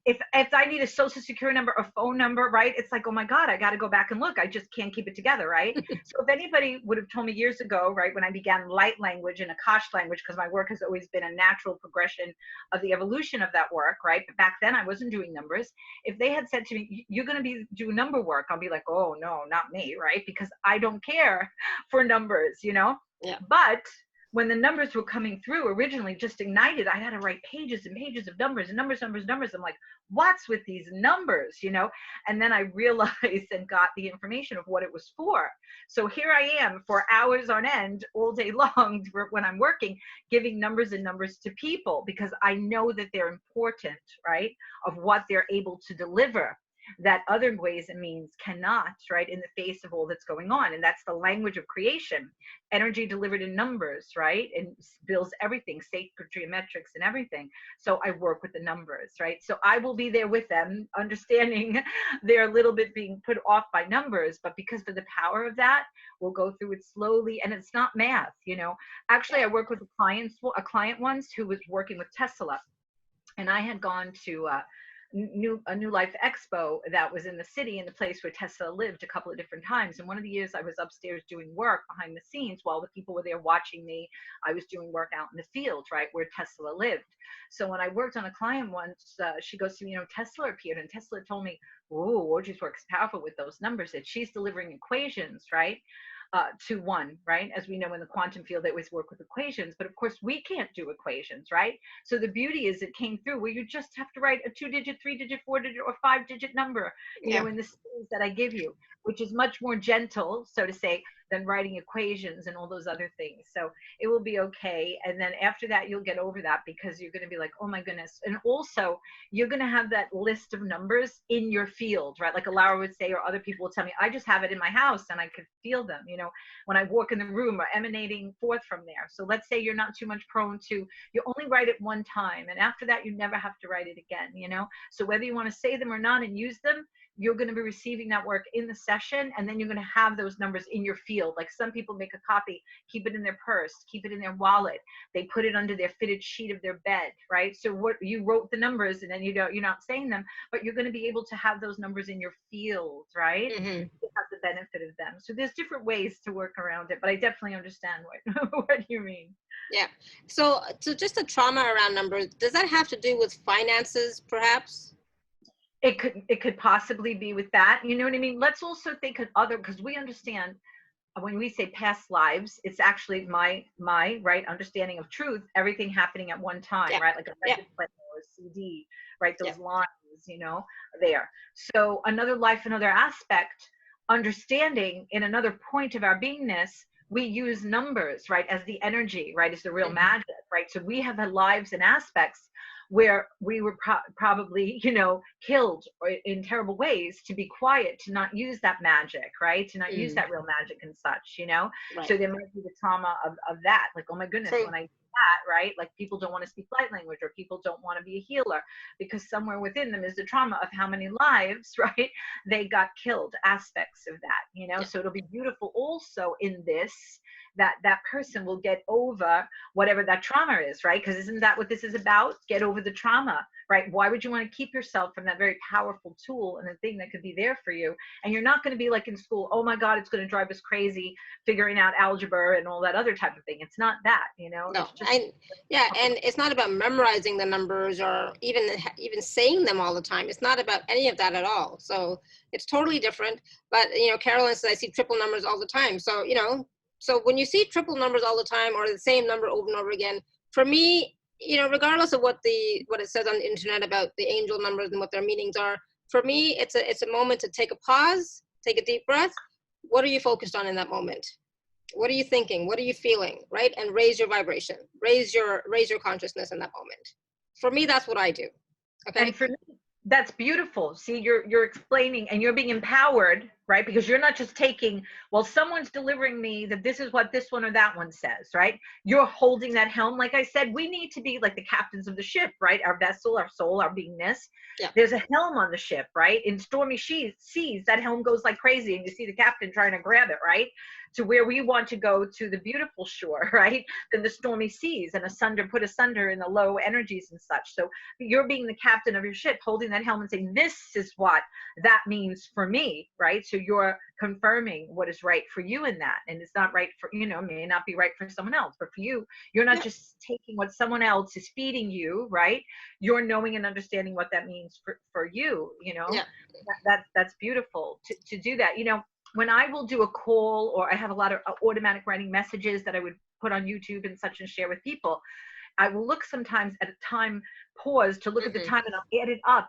If I need a social security number or phone number, right? It's like, oh my God, I got to go back and look. I just can't keep it together, right? So if anybody would have told me years ago, right, when I began light language and Akash language, because my work has always been a natural progression of the evolution of that work, right? But back then I wasn't doing numbers. If they had said to me, you're going to do number work, I'll be like, oh no, not me, right? Because I don't care for numbers, Yeah. But when the numbers were coming through originally, just ignited, I had to write pages and pages of numbers and numbers. I'm like, what's with these numbers, And then I realized and got the information of what it was for. So here I am for hours on end, all day long, when I'm working, giving numbers and numbers to people because I know that they're important, right? Of what they're able to deliver that other ways and means cannot, right, in the face of all that's going on. And that's the language of creation, energy delivered in numbers, right, and builds everything, sacred geometrics and everything. So I work with the numbers, right? So I will be there with them, understanding they're a little bit being put off by numbers, but because of the power of that, we'll go through it slowly. And it's not math, Actually, I work with a client once who was working with Tesla, and I had gone to a New Life Expo that was in the city, in the place where Tesla lived, a couple of different times. And one of the years I was upstairs doing work behind the scenes while the people were there watching me. I was doing work out in the field, right, where Tesla lived. So when I worked on a client once, she goes to me, Tesla appeared, and Tesla told me, oh, Audrey's work is powerful with those numbers, that she's delivering equations, right? To one, right? As we know in the quantum field, they always work with equations, but of course we can't do equations, right? So the beauty is it came through where you just have to write a 2-digit, 3-digit, 4-digit, or 5-digit number, in the series that I give you, which is much more gentle, so to say, than writing equations and all those other things. So it will be okay. And then after that, you'll get over that because you're going to be like, oh my goodness. And also you're going to have that list of numbers in your field, right? Like Laura would say, or other people will tell me, I just have it in my house and I could feel them, when I walk in the room or emanating forth from there. So let's say you're not too much prone to, you only write it one time. And after that, you never have to write it again, So whether you want to say them or not and use them, you're going to be receiving that work in the session, and then you're going to have those numbers in your field. field. Like some people make a copy, keep it in their purse, keep it in their wallet. They put it under their fitted sheet of their bed, right? So what you wrote the numbers and then you're not saying them, but you're going to be able to have those numbers in your field, right? Mm-hmm. To have the benefit of them. So there's different ways to work around it, but I definitely understand what you mean. Yeah. So just the trauma around numbers, does that have to do with finances, perhaps? It could possibly be with that. You know what I mean? Let's also think of other, because we understand when we say past lives, it's actually my right understanding of truth, everything happening at one time, Yeah. right? Like a record player or a CD, right? Those lines, you know, there. So another life, another aspect, understanding in another point of our beingness, we use numbers, right, as the energy, right, as the real magic, right? So we have had lives and aspects where we were probably, you know, killed in terrible ways to be quiet, to not use that magic, right? To not use that real magic and such, you know? Right. So there might be the trauma of that, like, oh my goodness, when I do that, right? Like people don't want to speak light language or people don't want to be a healer because somewhere within them is the trauma of how many lives, right? They got killed, aspects of that, you know? So it'll be beautiful also in this, that person will get over whatever that trauma is, right? Because isn't that what this is about? Get over the trauma, right? Why would you want to keep yourself from that very powerful tool and a thing that could be there for you? And you're not going to be like in school, oh my God, it's going to drive us crazy figuring out algebra and all that other type of thing. It's not that, you know? No, it's just and it's not about memorizing the numbers or even saying them all the time. It's not about any of that at all. So it's totally different. But, you know, Carolyn says I see triple numbers all the time. So, you know, so when you see triple numbers all the time or the same number over and over again, for me, you know, regardless of what it says on the internet about the angel numbers and what their meanings are, for me, it's a moment to take a pause, take a deep breath. What are you focused on in that moment? What are you thinking? What are you feeling? Right? And raise your vibration, raise your consciousness in that moment. For me, that's what I do. Okay. And for me, that's beautiful. See, you're explaining and you're being empowered, right? Because you're not just taking, well, someone's delivering me that this is what this one or that one says, right? You're holding that helm. Like I said, we need to be like the captains of the ship, right? Our vessel, our soul, our beingness. Yeah. There's a helm on the ship, right? In stormy seas, that helm goes like crazy and you see the captain trying to grab it, right? To where we want to go to the beautiful shore, right? Than the stormy seas and put asunder in the low energies and such. So you're being the captain of your ship, holding that helm and saying, this is what that means for me, right? So you're confirming what is right for you in that. And it's not right for, you know, may not be right for someone else, but for you, you're not just taking what someone else is feeding you, right? You're knowing and understanding what that means for you, you know? That's beautiful to do that. You know, when I will do a call or I have a lot of automatic writing messages that I would put on YouTube and such and share with people, I will look sometimes at a time pause to look at the time and I'll add it up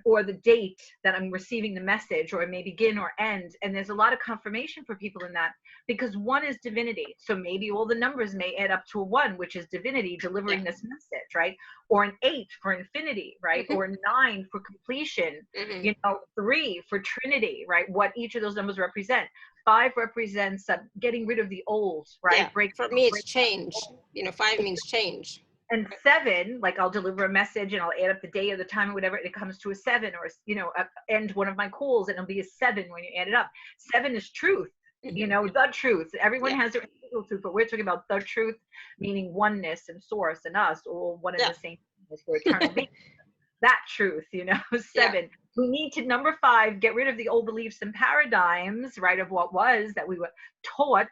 or the date that I'm receiving the message or it may begin or end. And there's a lot of confirmation for people in that because 1 is divinity. So maybe all the numbers may add up to a 1, which is divinity delivering this message, right? Or an 8 for infinity, right? Or a 9 for completion, you know, 3 for Trinity, right? What each of those numbers represent. 5 represents getting rid of the old, right? Yeah. For me, it's change. You know, 5 means change. And 7, like I'll deliver a message and I'll add up the day or the time or whatever, and it comes to a 7 or, you know, end one of my calls and it'll be a 7 when you add it up. 7 is truth, you know, the truth. Everyone has their individual truth, but we're talking about the truth, meaning oneness and source and us, all one and the same thing for eternal being. That truth, you know, 7. We need to, number 5, get rid of the old beliefs and paradigms, right, of what was that we were taught,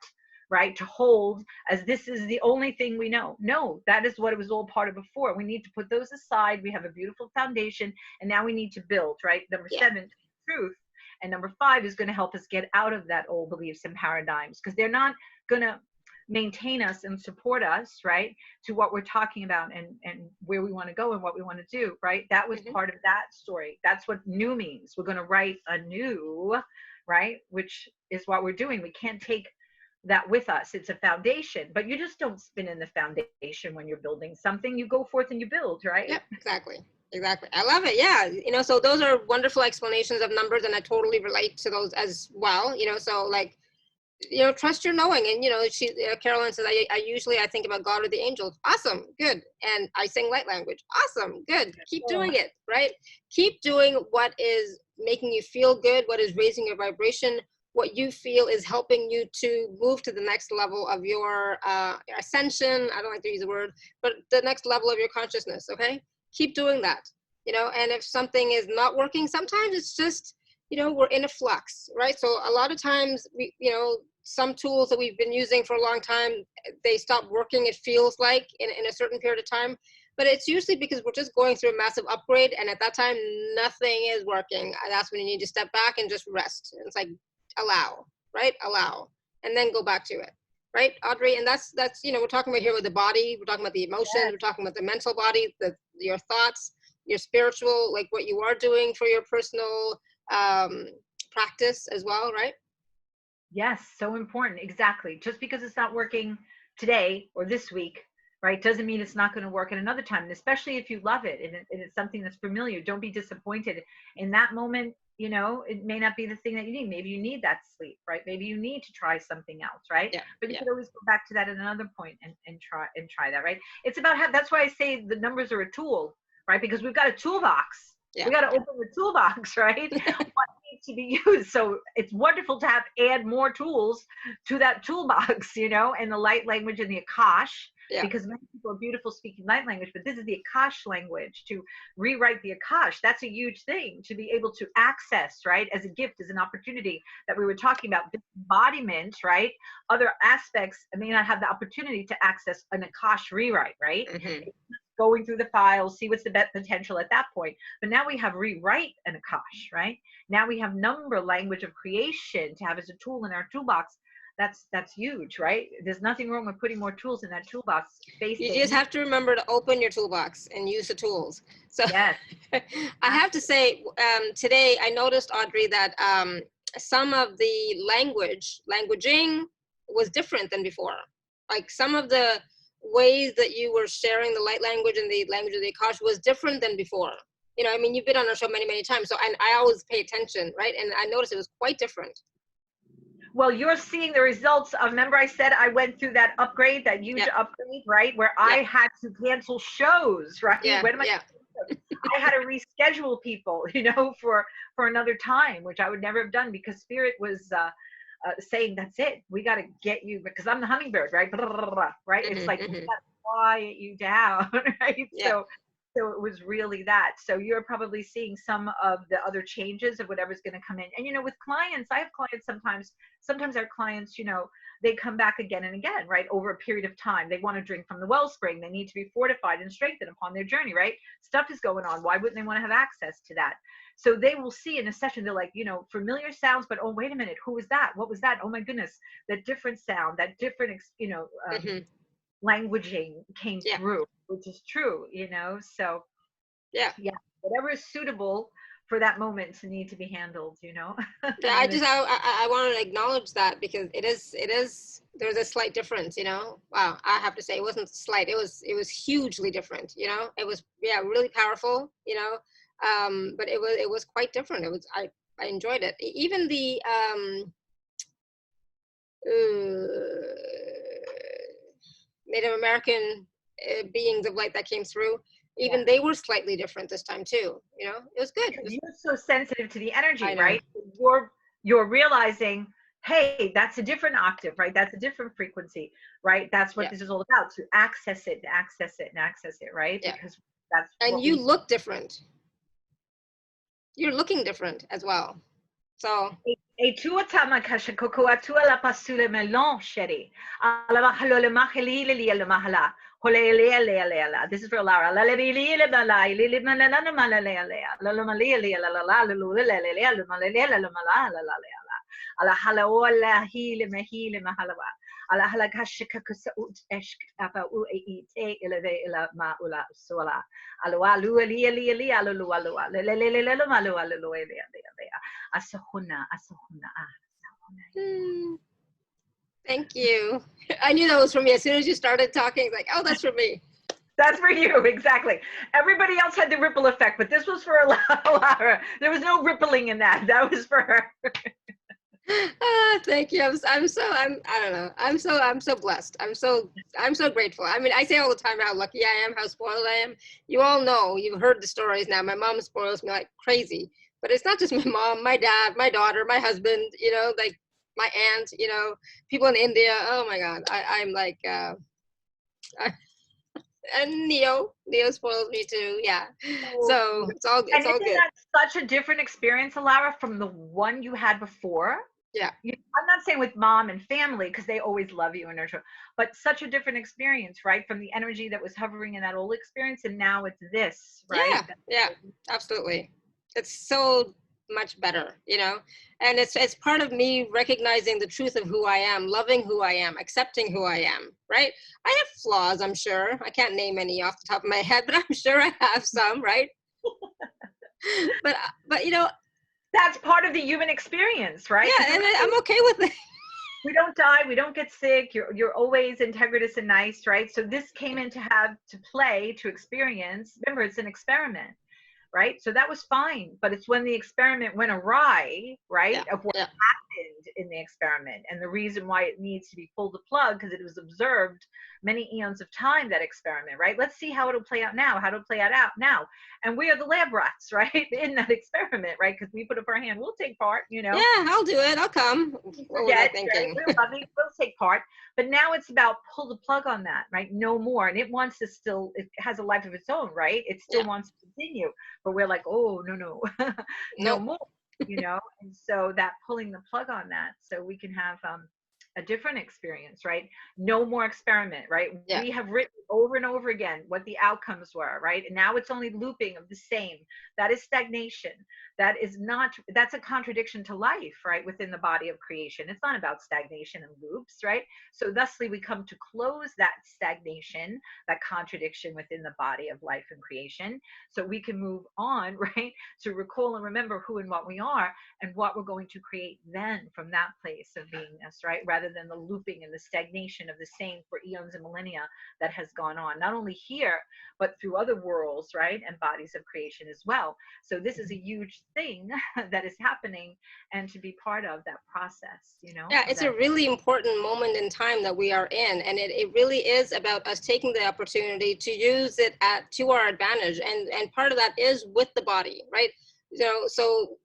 right, to hold as this is the only thing we know. No, that is what it was all part of before. We need to put those aside. We have a beautiful foundation and now we need to build, right? Number 7, truth. And number 5 is going to help us get out of that old beliefs and paradigms because they're not going to maintain us and support us, right, to what we're talking about and where we want to go and what we want to do, right? That was part of that story. That's what new means. We're going to write anew, right, which is what we're doing. We can't take that with us. It's a foundation, but you just don't spin in the foundation when you're building something. You go forth and you build, right? Yep, exactly. I love it. Yeah. You know, so those are wonderful explanations of numbers and I totally relate to those as well. You know, so like, you know, trust your knowing. And, you know, Carolyn says, I think about God or the angels. Awesome. Good. And I sing light language. Awesome. Good. Keep doing it, right? Keep doing what is making you feel good, what is raising your vibration, what you feel is helping you to move to the next level of your ascension. I don't like to use the word, but the next level of your consciousness. Okay, keep doing that. You know, and if something is not working, sometimes it's just, you know, we're in a flux, right? So a lot of times we, you know, some tools that we've been using for a long time, they stop working, it feels like, in a certain period of time. But it's usually because we're just going through a massive upgrade, and at that time, nothing is working. That's when you need to step back and just rest. And it's like, allow, right? Allow, and then go back to it, right, Audrey? And that's, you know, we're talking about here with the body, we're talking about the emotions, we're talking about the mental body, your thoughts, your spiritual, like what you are doing for your personal practice as well, right? Yes, so important. Exactly. Just because it's not working today or this week, right, doesn't mean it's not going to work at another time. And especially if you love it and it's something that's familiar, don't be disappointed in that moment. You know, it may not be the thing that you need. Maybe you need that sleep, right? Maybe you need to try something else, right? Yeah, but you could always go back to that at another point and try that, right? It's about that's why I say the numbers are a tool, right? Because we've got a toolbox. We got to open the toolbox, right? What needs to be used. So it's wonderful to add more tools to that toolbox, you know, and the light language and the Akash. Because many people are beautiful speaking light language, but this is the Akash language. To rewrite the Akash, that's a huge thing to be able to access, right, as a gift, as an opportunity that we were talking about. This embodiment, right, other aspects may not have the opportunity to access an Akash rewrite, right? Going through the files, see what's the best potential at that point. But now we have rewrite an Akash, right? Now we have number language of creation to have as a tool in our toolbox. That's huge, right? There's nothing wrong with putting more tools in that toolbox. You just have to remember to open your toolbox and use the tools. So yes. I have to say, today I noticed, Audrey, that some of the languaging was different than before. Like some of the ways that you were sharing the light language and the language of the Akash was different than before. You know, I mean, you've been on our show many, many times, so I always pay attention, right? And I noticed it was quite different. Well, you're seeing the results of, remember I said I went through that upgrade, that huge upgrade, right? Where I had to cancel shows, right? When am I I had to reschedule people, you know, for another time, which I would never have done because Spirit was saying, that's it. We got to get you, because I'm the hummingbird, right? Blah, blah, blah, blah, right? It's like, we got to quiet you down, right? So it was really that. So you're probably seeing some of the other changes of whatever's going to come in. And, you know, with clients, I have clients sometimes our clients, you know, they come back again and again, right? Over a period of time. They want to drink from the wellspring. They need to be fortified and strengthened upon their journey, right? Stuff is going on. Why wouldn't they want to have access to that? So they will see in a session, they're like, you know, familiar sounds, but oh, wait a minute, who was that? What was that? Oh my goodness, that different sound, that different, you know, languaging came through, which is true, you know. So whatever is suitable for that moment to need to be handled, you know. I want to acknowledge that, because it is there's a slight difference, you know. Wow, I have to say it wasn't slight, it was hugely different, you know. It was really powerful, you know. But it was quite different. It was I enjoyed it. Even the Native American beings of light that came through, even they were slightly different this time too, you know. It was good. You're so sensitive to the energy, right? You're realizing, hey, that's a different octave, right? That's a different frequency, right? That's what this is all about, to access it, right? Because that's, and you look different. You're looking different as well. So e tu atama kasha koko atua la pasule melon sheri ala halole maheli le mahala hole le this is for Lara la le le malai le malala malale la la malele la la le le malele la malala la ala hala wala hile mahile mahalawa ala hala kasha kakusa esk apa u e te eleve ila ma ula sola ala walu li ala lu le malu ala lu asahuna. Thank you. I knew that was for me. As soon as you started talking, like, oh, that's for me. That's for you, exactly. Everybody else had the ripple effect, but this was for Lara. There was no rippling in that. That was for her. Thank you. I'm so blessed. I'm so grateful. I mean, I say all the time how lucky I am, how spoiled I am. You all know, you've heard the stories now. My mom spoils me like crazy. But it's not just my mom, my dad, my daughter, my husband, you know, like my aunt, you know, people in India. Oh my God, I'm like, and Neo spoils me too. Yeah, so And it's all isn't good. that such a different experience, Alara, from the one you had before? Yeah, I'm not saying with mom and family because they always love you and nurture, but such a different experience, right? From the energy that was hovering in that old experience, and now it's this, right? yeah, absolutely. It's so much better, you know, and it's part of me recognizing the truth of who I am, loving who I am, accepting who I am, right? I have flaws, I'm sure. I can't name any off the top of my head, but I'm sure I have some, right? but you know, That's part of the human experience, right? yeah, and I'm okay with it. We don't die, we don't get sick, you're always integritous and nice, right? So this came in to have to play, to experience. Remember, it's an experiment, right? So that was fine, but it's when the experiment went awry, right, Yeah, of what yeah, happened in the experiment and the reason why it needs to be pulled the plug, because it was observed many eons of time, that experiment, right? Let's see how it'll play out now, how it'll play out now. And we are the lab rats, right, in that experiment, right? Because we put up our hand, we'll take part, you know. yeah, I'll do it, I'll come. What was I Forget, right? thinking? We're loving, we'll take part. But now it's about pull the plug on that, right? No more. And it wants to still, it has a life of its own, right? It still Yeah, wants to continue. But we're like, oh, no, no nope. more, you know? And so that pulling the plug on that, so we can have a different experience, right? No more experiment, right? Yeah, We have written over and over again what the outcomes were, right? And now it's only looping of the same. That is stagnation. That is not, that's a contradiction to life, right? Within the body of creation. It's not about stagnation and loops, right? So thusly we come to close that stagnation, that contradiction within the body of life and creation, so we can move on, right? To recall and remember who and what we are and what we're going to create then from that place of beingness, right? Rather than the looping and the stagnation of the same for eons and millennia that has gone on, not only here, but through other worlds, right? And bodies of creation as well. So this is a huge thing that is happening, and to be part of that process, you know? yeah, it's That, a really important moment in time that we are in, and it really is about us taking the opportunity to use it to our advantage, and part of that is with the body, right? You know, so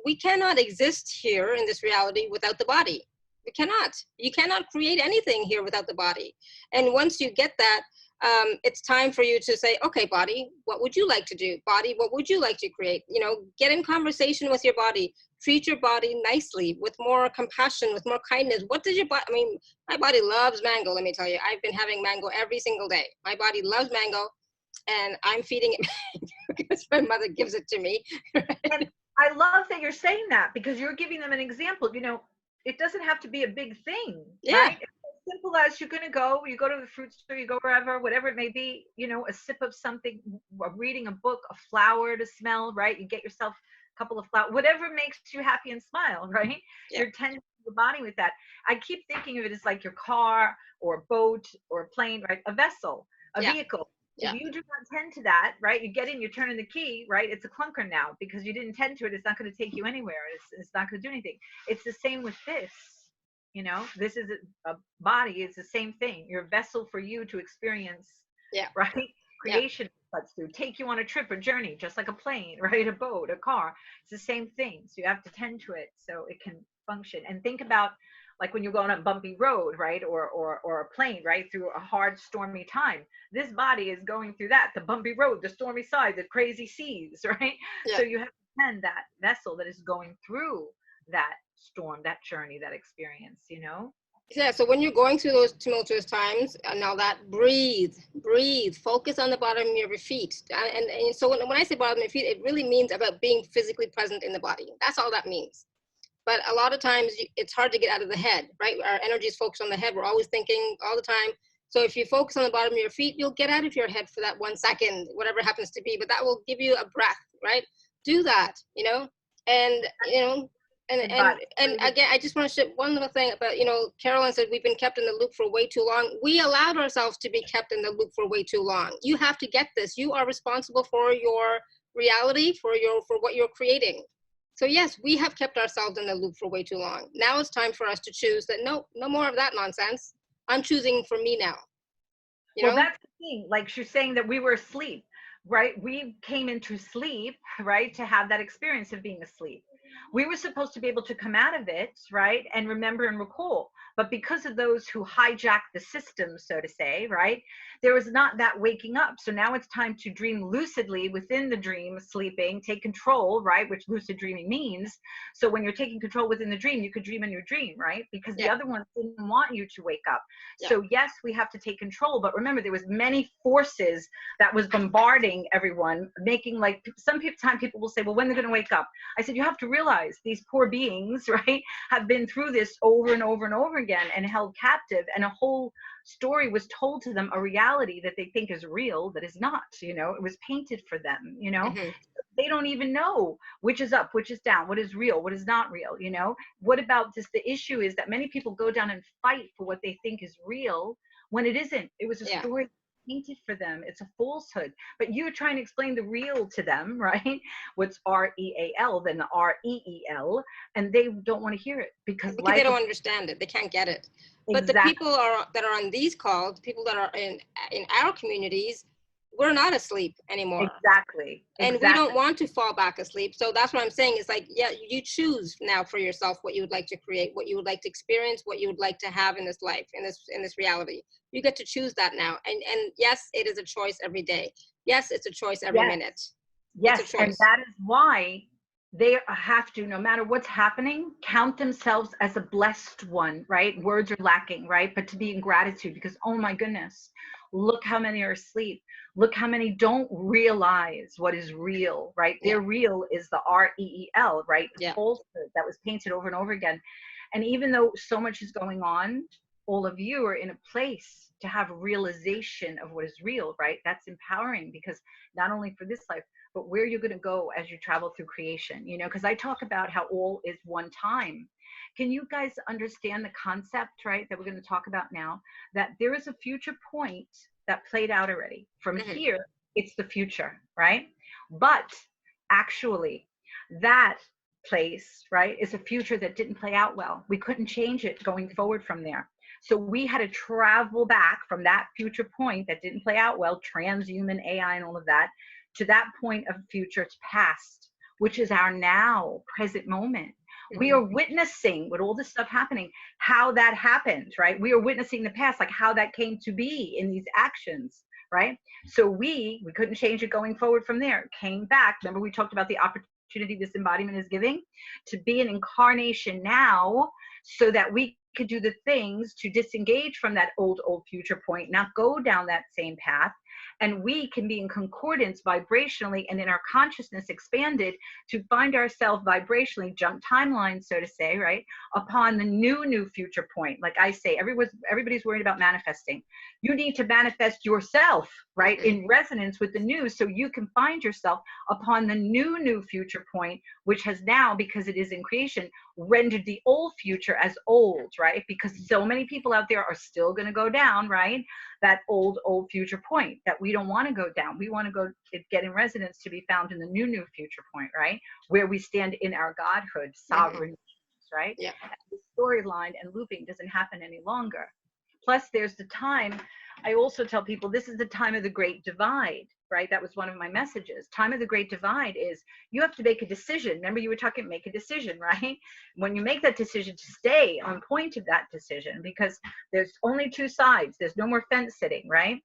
we cannot exist here in this reality without the body. We cannot. You cannot create anything here without the body. And once you get that, it's time for you to say, okay, body, what would you like to do? Body, what would you like to create? You know, get in conversation with your body. Treat your body nicely, with more compassion, with more kindness. What does your body, I mean, my body loves mango, let me tell you. I've been having mango every single day. My body loves mango, and I'm feeding it because my mother gives it to me. and I love that you're saying that, because you're giving them an example. You know, it doesn't have to be a big thing, Yeah, right? It's as simple as you go to the fruit store, you go wherever, whatever it may be, you know, a sip of something, reading a book, a flower to smell, right? You get yourself a couple of flowers, whatever makes you happy and smile, right? yeah, You're tending to your body with that. I keep thinking of it as like your car or a boat or a plane, right? A vessel, a yeah, vehicle. If yeah, you do not tend to that, right, you get in, you're turning the key, right, it's a clunker now because you didn't tend to it. It's not going to take you anywhere. It's not going to do anything. It's the same with this, you know. This is a body. It's the same thing. Your vessel for you to experience, yeah, right, yeah. creation cuts through, take you on a trip, a journey, just like a plane, right, a boat, a car. It's the same thing. So you have to tend to it so it can function. And think about, like, when you go on a bumpy road, right, or a plane, right, through a hard stormy time. This body is going through that, the bumpy road, the stormy side, the crazy seas, right? Yeah. So you have to tend that vessel that is going through that storm, that journey, that experience, you know? Yeah, so when you're going through those tumultuous times, now that breathe, focus on the bottom of your feet. And so when I say bottom of your feet, it really means about being physically present in the body. That's all that means. But a lot of times it's hard to get out of the head, right? Our energy is focused on the head. We're always thinking all the time. So if you focus on the bottom of your feet, you'll get out of your head for that 1 second, whatever happens to be, but that will give you a breath, right? Do that, you know? And, you know, and again, I just want to share one little thing about, you know, Carolyn said we've been kept in the loop for way too long. We allowed ourselves to be kept in the loop for way too long. You have to get this. You are responsible for your reality, for what you're creating. So yes, we have kept ourselves in the loop for way too long. Now it's time for us to choose that, no more of that nonsense. I'm choosing for me now. You Well, know? that's the thing. Like she's saying that we were asleep. right? We came into sleep, right, to have that experience of being asleep. We were supposed to be able to come out of it, right, and remember and recall. But because of those who hijack the system, so to say, right, there was not that waking up. So now it's time to dream lucidly within the dream, sleeping, take control, right, which lucid dreaming means. So when you're taking control within the dream, you could dream in your dream, right, because the other one didn't want you to wake up. So yes, we have to take control. But remember, there was many forces that was bombarding everyone, making like some time people will say, well, when they're going to wake up? I said, you have to realize these poor beings, right, have been through this over and over and over again and held captive, and a whole story was told to them, a reality that they think is real that is not, you know, it was painted for them, you know. They don't even know which is up, which is down, what is real, what is not real, you know. What about this? The issue is that many people go down and fight for what they think is real when it isn't. It was a story painted for them. It's a falsehood. But you're trying to explain the real to them, right? What's R-E-A-L, then the R-E-E-L, and they don't want to hear it because they don't understand it. They can't get it. But the people that are on these calls, people that are in our communities, we're not asleep anymore. Exactly. And we don't want to fall back asleep. So that's what I'm saying. It's like, yeah, you choose now for yourself what you would like to create, what you would like to experience, what you would like to have in this life, in this reality. You get to choose that now. And yes, it is a choice every day. Yes, it's a choice every minute. Yes, and that is why they have to, no matter what's happening, count themselves as a blessed one, right? Words are lacking, right? But to be in gratitude, because, oh my goodness, look how many are asleep. Look how many don't realize what is real, right? Their real is the R-E-E-L, right? The falsehood that was painted over and over again. And even though so much is going on, all of you are in a place to have realization of what is real, right? That's empowering, because not only for this life, but where you're going to go as you travel through creation, you know, because I talk about how all is one time. Can you guys understand the concept, right, that we're going to talk about now, that there is a future point that played out already. From here, it's the future, right? But actually, that place, right, is a future that didn't play out well. We couldn't change it going forward from there. So we had to travel back from that future point that didn't play out well, transhuman AI and all of that, to that point of future past, which is our now, present moment. We are witnessing, with all this stuff happening, how that happened, right? We are witnessing the past, like how that came to be in these actions, right? So we couldn't change it going forward from there. Came back. Remember, we talked about the opportunity this embodiment is giving to be an incarnation now, so that we could do the things to disengage from that old future point, not go down that same path. And we can be in concordance vibrationally and in our consciousness expanded to find ourselves vibrationally, jump timelines, so to say, right, upon the new future point. Like I say, everybody's worried about manifesting. You need to manifest yourself, right, in resonance with the new, so you can find yourself upon the new future point, which has now, because it is in creation, rendered the old future as old, right? Because so many people out there are still going to go down, right, that old future point that we don't want to go down. We want to go get in resonance to be found in the new future point, right, where we stand in our godhood, sovereign, right? And the storyline and looping doesn't happen any longer. Plus, there's the time. I also tell people this is the time of the great divide, right? That was one of my messages. Time of the great divide is you have to make a decision. Remember, you were talking, make a decision, right? When you make that decision, to stay on point of that decision, because there's only two sides. There's no more fence sitting, right?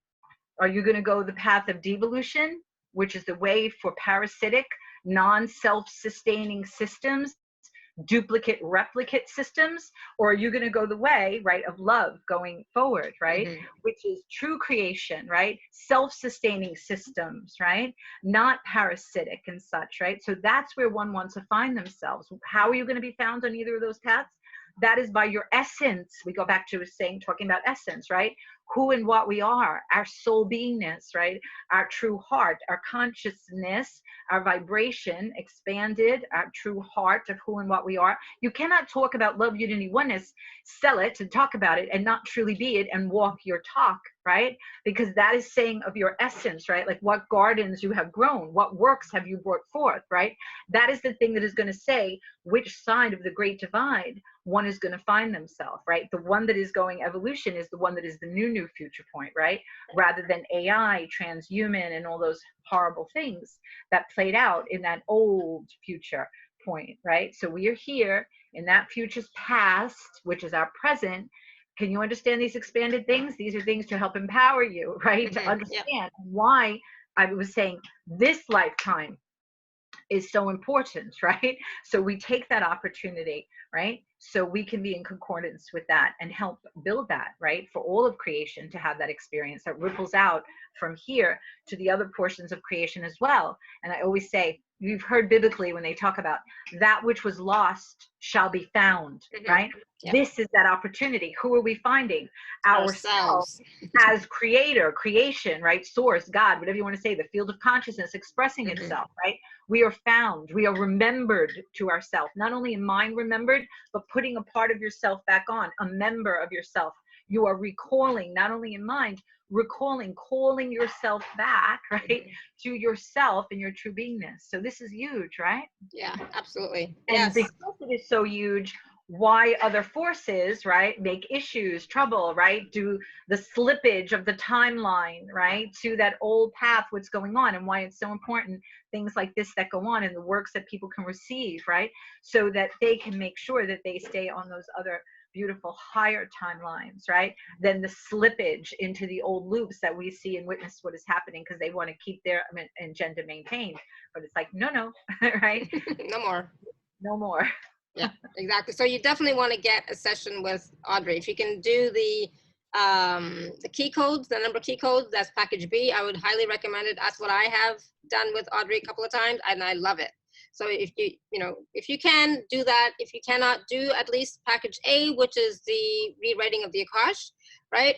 Are you going to go the path of devolution, which is the way for parasitic, non-self-sustaining systems, duplicate replicate systems, or are you going to go the way, right, of love going forward, right, which is true creation, right, self-sustaining systems, right, not parasitic and such, right? So that's where one wants to find themselves. How are you going to be found on either of those paths? That is by your essence. We go back to talking about essence, right? Who and what we are, our soul beingness, right? Our true heart, our consciousness, our vibration expanded, our true heart of who and what we are. You cannot talk about love, unity, oneness, sell it and talk about it and not truly be it and walk your talk, right? Because that is saying of your essence, right? Like what gardens you have grown, what works have you brought forth, right? That is the thing that is going to say which side of the great divide one is going to find themselves, right? The one that is going evolution is the one that is the new new future point, right? Rather than AI, transhuman, and all those horrible things that played out in that old future point, right? So we are here in that future's past, which is our present. Can you understand these expanded things? These are things to help empower you, right? To understand why I was saying this lifetime is so important, right? So we take that opportunity, right? So we can be in concordance with that and help build that, right? For all of creation to have that experience that ripples out from here to the other portions of creation as well. And I always say, you've heard biblically when they talk about that which was lost shall be found, right? This is that opportunity. Who are we finding? Ourselves as creator, creation, right? Source, God, whatever you want to say, the field of consciousness expressing itself, right? We are found, we are remembered to ourselves, not only in mind remembered, but putting a part of yourself back on, a member of yourself. You are recalling, not only in mind, recalling, calling yourself back, right, to yourself and your true beingness. So this is huge, right? Yeah, absolutely. And because it is so huge, why other forces, right, make issues, trouble, right, do the slippage of the timeline, right, to that old path, what's going on, and why it's so important, things like this that go on and the works that people can receive, right, so that they can make sure that they stay on those other beautiful higher timelines, right, than the slippage into the old loops that we see and witness what is happening because they want to keep their agenda maintained. But it's like, no, right? No more. Yeah, exactly. So you definitely want to get a session with Audrey. If you can do the key codes, the number key codes, that's package B. I would highly recommend it. That's what I have done with Audrey a couple of times, and I love it. So if if you can do that, if you cannot, do at least package A, which is the rewriting of the Akash, right?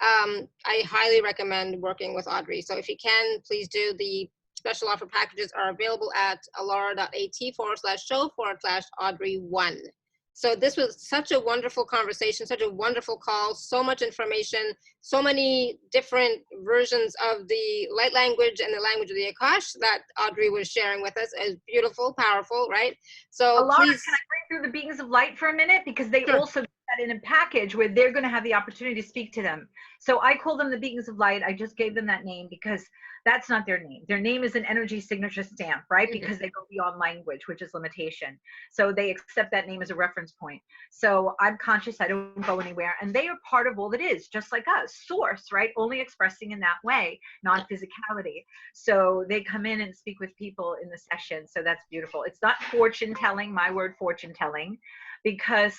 I highly recommend working with Audrey. So if you can, please do. The special offer packages are available at alara.at/show/Audrey1. So this was such a wonderful conversation, such a wonderful call, so much information, so many different versions of the light language and the language of the Akash that Audrey was sharing with us. Is beautiful, powerful, right? So Alara, please, can I bring through the beings of light for a minute? Because they also do that in a package where they're going to have the opportunity to speak to them. So I call them the beings of light. I just gave them that name because that's not their name. Their name is an energy signature stamp, right? Because they go beyond language, which is limitation. So they accept that name as a reference point. So I'm conscious, I don't go anywhere. And they are part of all that is, just like us. Source, right? Only expressing in that way, non-physicality. So they come in and speak with people in the session. So that's beautiful. It's not fortune telling, my word fortune telling, because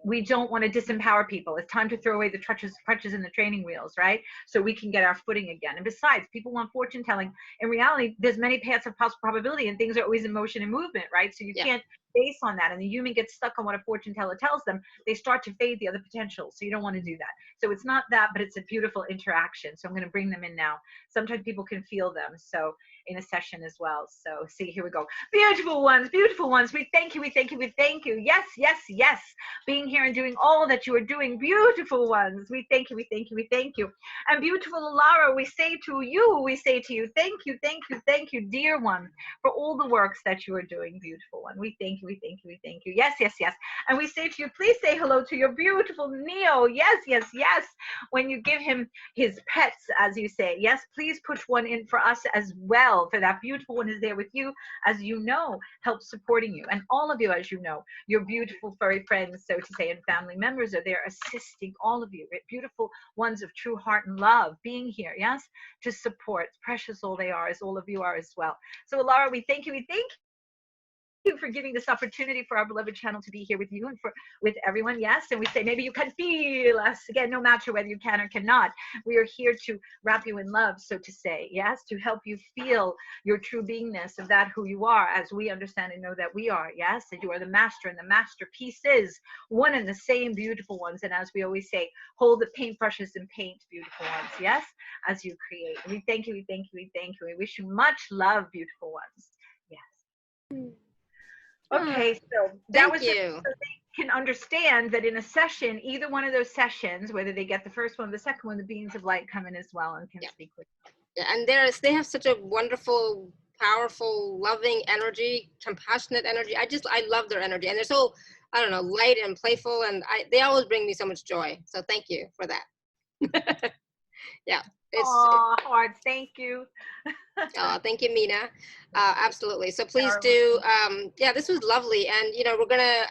we don't want to disempower people. It's time to throw away the crutches and the training wheels, right? So we can get our footing again. And besides, people want fortune telling. In reality, there's many paths of possible probability, and things are always in motion and movement, right? So you can't base on that. And the human gets stuck on what a fortune teller tells them. They start to fade the other potential. So you don't want to do that. So it's not that, but it's a beautiful interaction. So I'm going to bring them in now. Sometimes people can feel them. So in a session as well. So see, here we go. Beautiful ones, beautiful ones. We thank you, we thank you, we thank you. Yes, yes, yes. Being here and doing all that you are doing. Beautiful ones. We thank you, we thank you, we thank you. And beautiful Alara, we say to you, we say to you, thank you, thank you, thank you, dear one, for all the works that you are doing, beautiful one. We thank you, we thank you, we thank you. Yes, yes, yes. And we say to you, please say hello to your beautiful Neo. Yes, yes, yes. When you give him his pets, as you say, yes, please put one in for us as well. For that beautiful one is there with you, as you know, helps supporting you. And all of you, as you know, your beautiful furry friends, so to say, and family members are there assisting all of you, beautiful ones of true heart and love, being here, yes, to support. Precious all they are, as all of you are as well. So Alara, we thank you, we thank you for giving this opportunity for our beloved channel to be here with you and with everyone. Yes, and we say maybe you can feel us again, no matter whether you can or cannot. We are here to wrap you in love, so to say, yes, to help you feel your true beingness of that who you are, as we understand and know that we are. Yes, that you are the master and the masterpieces, one and the same, beautiful ones. And as we always say, hold the paintbrushes and paint, beautiful ones. Yes, as you create. We thank you, we thank you, we thank you. We wish you much love, beautiful ones. Yes. Okay, so that was just so they can understand that in a session, either one of those sessions, whether they get the first one or the second one, the beings of light come in as well and can speak with them. Yeah, and they have such a wonderful powerful, loving energy, compassionate energy. I love their energy, and they're so, I don't know, light and playful, and they always bring me so much joy. So thank you for that. Yeah, Aw, hearts, thank you. thank you, Mina. Absolutely. So please Carolyn. do. Yeah, this was lovely, and we're gonna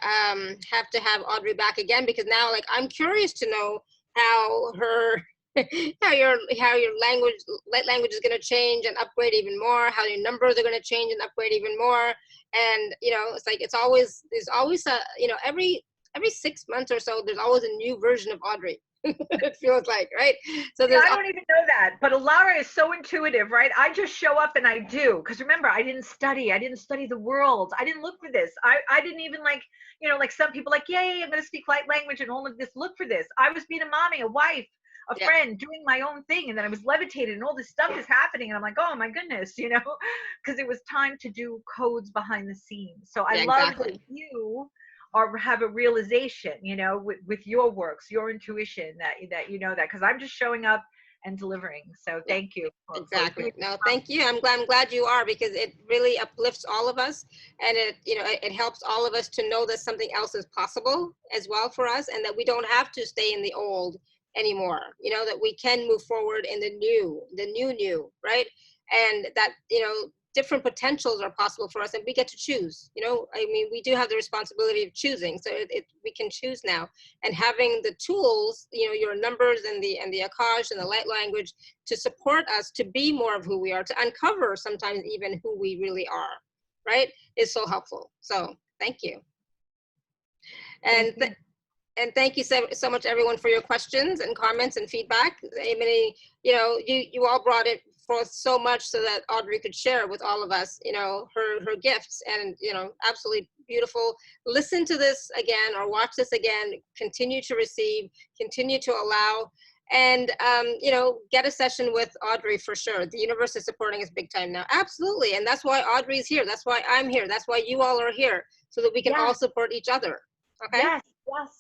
have to have Audrey back again, because now, like, I'm curious to know how her how your light language is going to change and upgrade even more, how your numbers are going to change and upgrade even more. And it's like there's always a every 6 months or so there's always a new version of Audrey. It feels like, right? So Yeah, I don't even know that, but Alara is so intuitive, right? I just show up and I do, because remember, I didn't study the world, I didn't look for this, I didn't even like, like some people like, yay, I'm going to speak light language and all of this, look for this. I was being a mommy, a wife, a friend, doing my own thing, and then I was levitated and all this stuff is happening, and I'm like, oh my goodness, because it was time to do codes behind the scenes. So I love that you or have a realization, with your works, your intuition, that that, because I'm just showing up and delivering. So thank you. Exactly. No, thank you. I'm glad you are, because it really uplifts all of us, and it helps all of us to know that something else is possible as well for us, and that we don't have to stay in the old anymore. That we can move forward in the new, right? And that different potentials are possible for us, and we get to choose. I mean, we do have the responsibility of choosing, so we can choose now. And having the tools, your numbers and the Akash and the light language to support us to be more of who we are, to uncover sometimes even who we really are, right, is so helpful. So thank you. And thank you so much, everyone, for your questions and comments and feedback. I mean, you all brought it forth so much so that Audrey could share with all of us, her gifts, and, absolutely beautiful. Listen to this again or watch this again, continue to receive, continue to allow, and, get a session with Audrey for sure. The universe is supporting us big time now. Absolutely. And that's why Audrey's here. That's why I'm here. That's why you all are here, so that we can all support each other. Okay.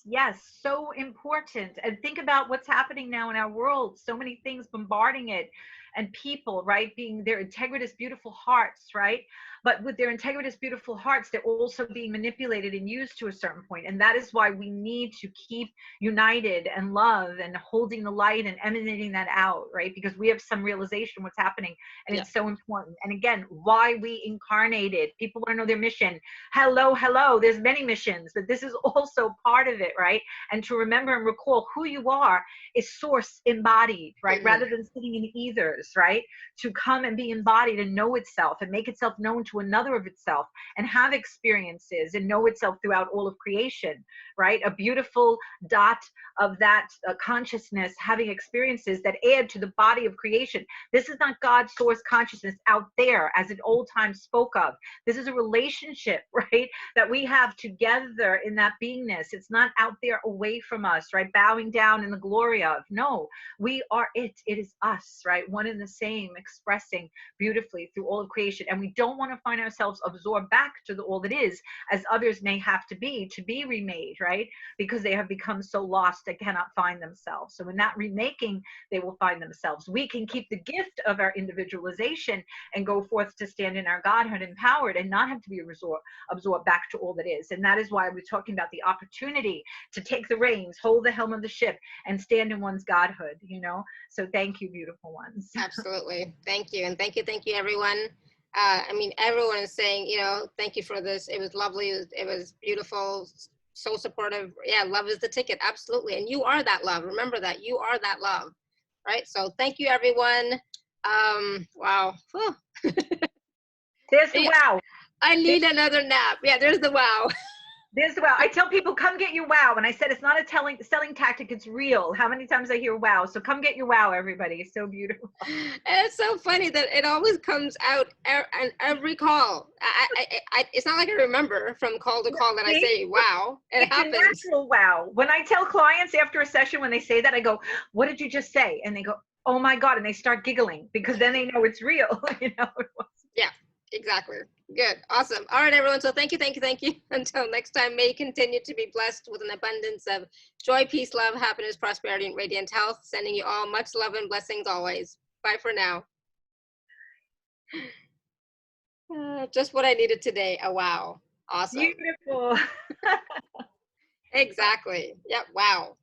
Yes. So important. And think about what's happening now in our world. So many things bombarding it, and people, right, being their integritous, beautiful hearts, right? But with their integritous, beautiful hearts, they're also being manipulated and used to a certain point. And that is why we need to keep united and love and holding the light and emanating that out, right? Because we have some realization what's happening, and it's so important. And again, why we incarnated. People want to know their mission. Hello. There's many missions, but this is also part of it, right? And to remember and recall who you are is source embodied, right? Rather than sitting in ethers, right? To come and be embodied and know itself and make itself known to another of itself, and have experiences and know itself throughout all of creation, right? A beautiful dot of that consciousness having experiences that add to the body of creation. This is not God's source consciousness out there, as it old times spoke of. This is a relationship, right, that we have together in that beingness. It's not out there away from us, right, bowing down in the glory of. No, we are it. It is us, right, one and the same, expressing beautifully through all of creation. And we don't want to find ourselves absorbed back to all that is, as others may have to be remade, right, because they have become so lost they cannot find themselves. So in that remaking, they will find themselves. We can keep the gift of our individualization and go forth to stand in our Godhood empowered, and not have to be absorbed back to all that is. And that is why we're talking about the opportunity to take the reins, hold the helm of the ship, and stand in one's Godhood, So thank you, beautiful ones. Absolutely. Thank you. And thank you, everyone. I mean, everyone is saying, thank you for this. It was lovely. It was beautiful. So supportive. Yeah, love is the ticket. Absolutely. And you are that love. Remember that. You are that love. Right? So thank you, everyone. Wow. There's the wow. I need another nap. Yeah, there's the wow. There's the wow. I tell people, come get your wow. And I said, it's not a selling tactic, it's real. How many times I hear wow? So come get your wow, everybody. It's so beautiful. And it's so funny that it always comes out on every call. It's not like I remember from call to call that I say wow. It happens. It's a natural wow. When I tell clients after a session, when they say that, I go, what did you just say? And they go, oh my God. And they start giggling, because then they know it's real. Yeah. Exactly. Good. Awesome. All right, everyone. So thank you. Until next time, may you continue to be blessed with an abundance of joy, peace, love, happiness, prosperity, and radiant health. Sending you all much love and blessings always. Bye for now. Just what I needed today. A wow. Awesome. Beautiful. Exactly. Yep. Wow.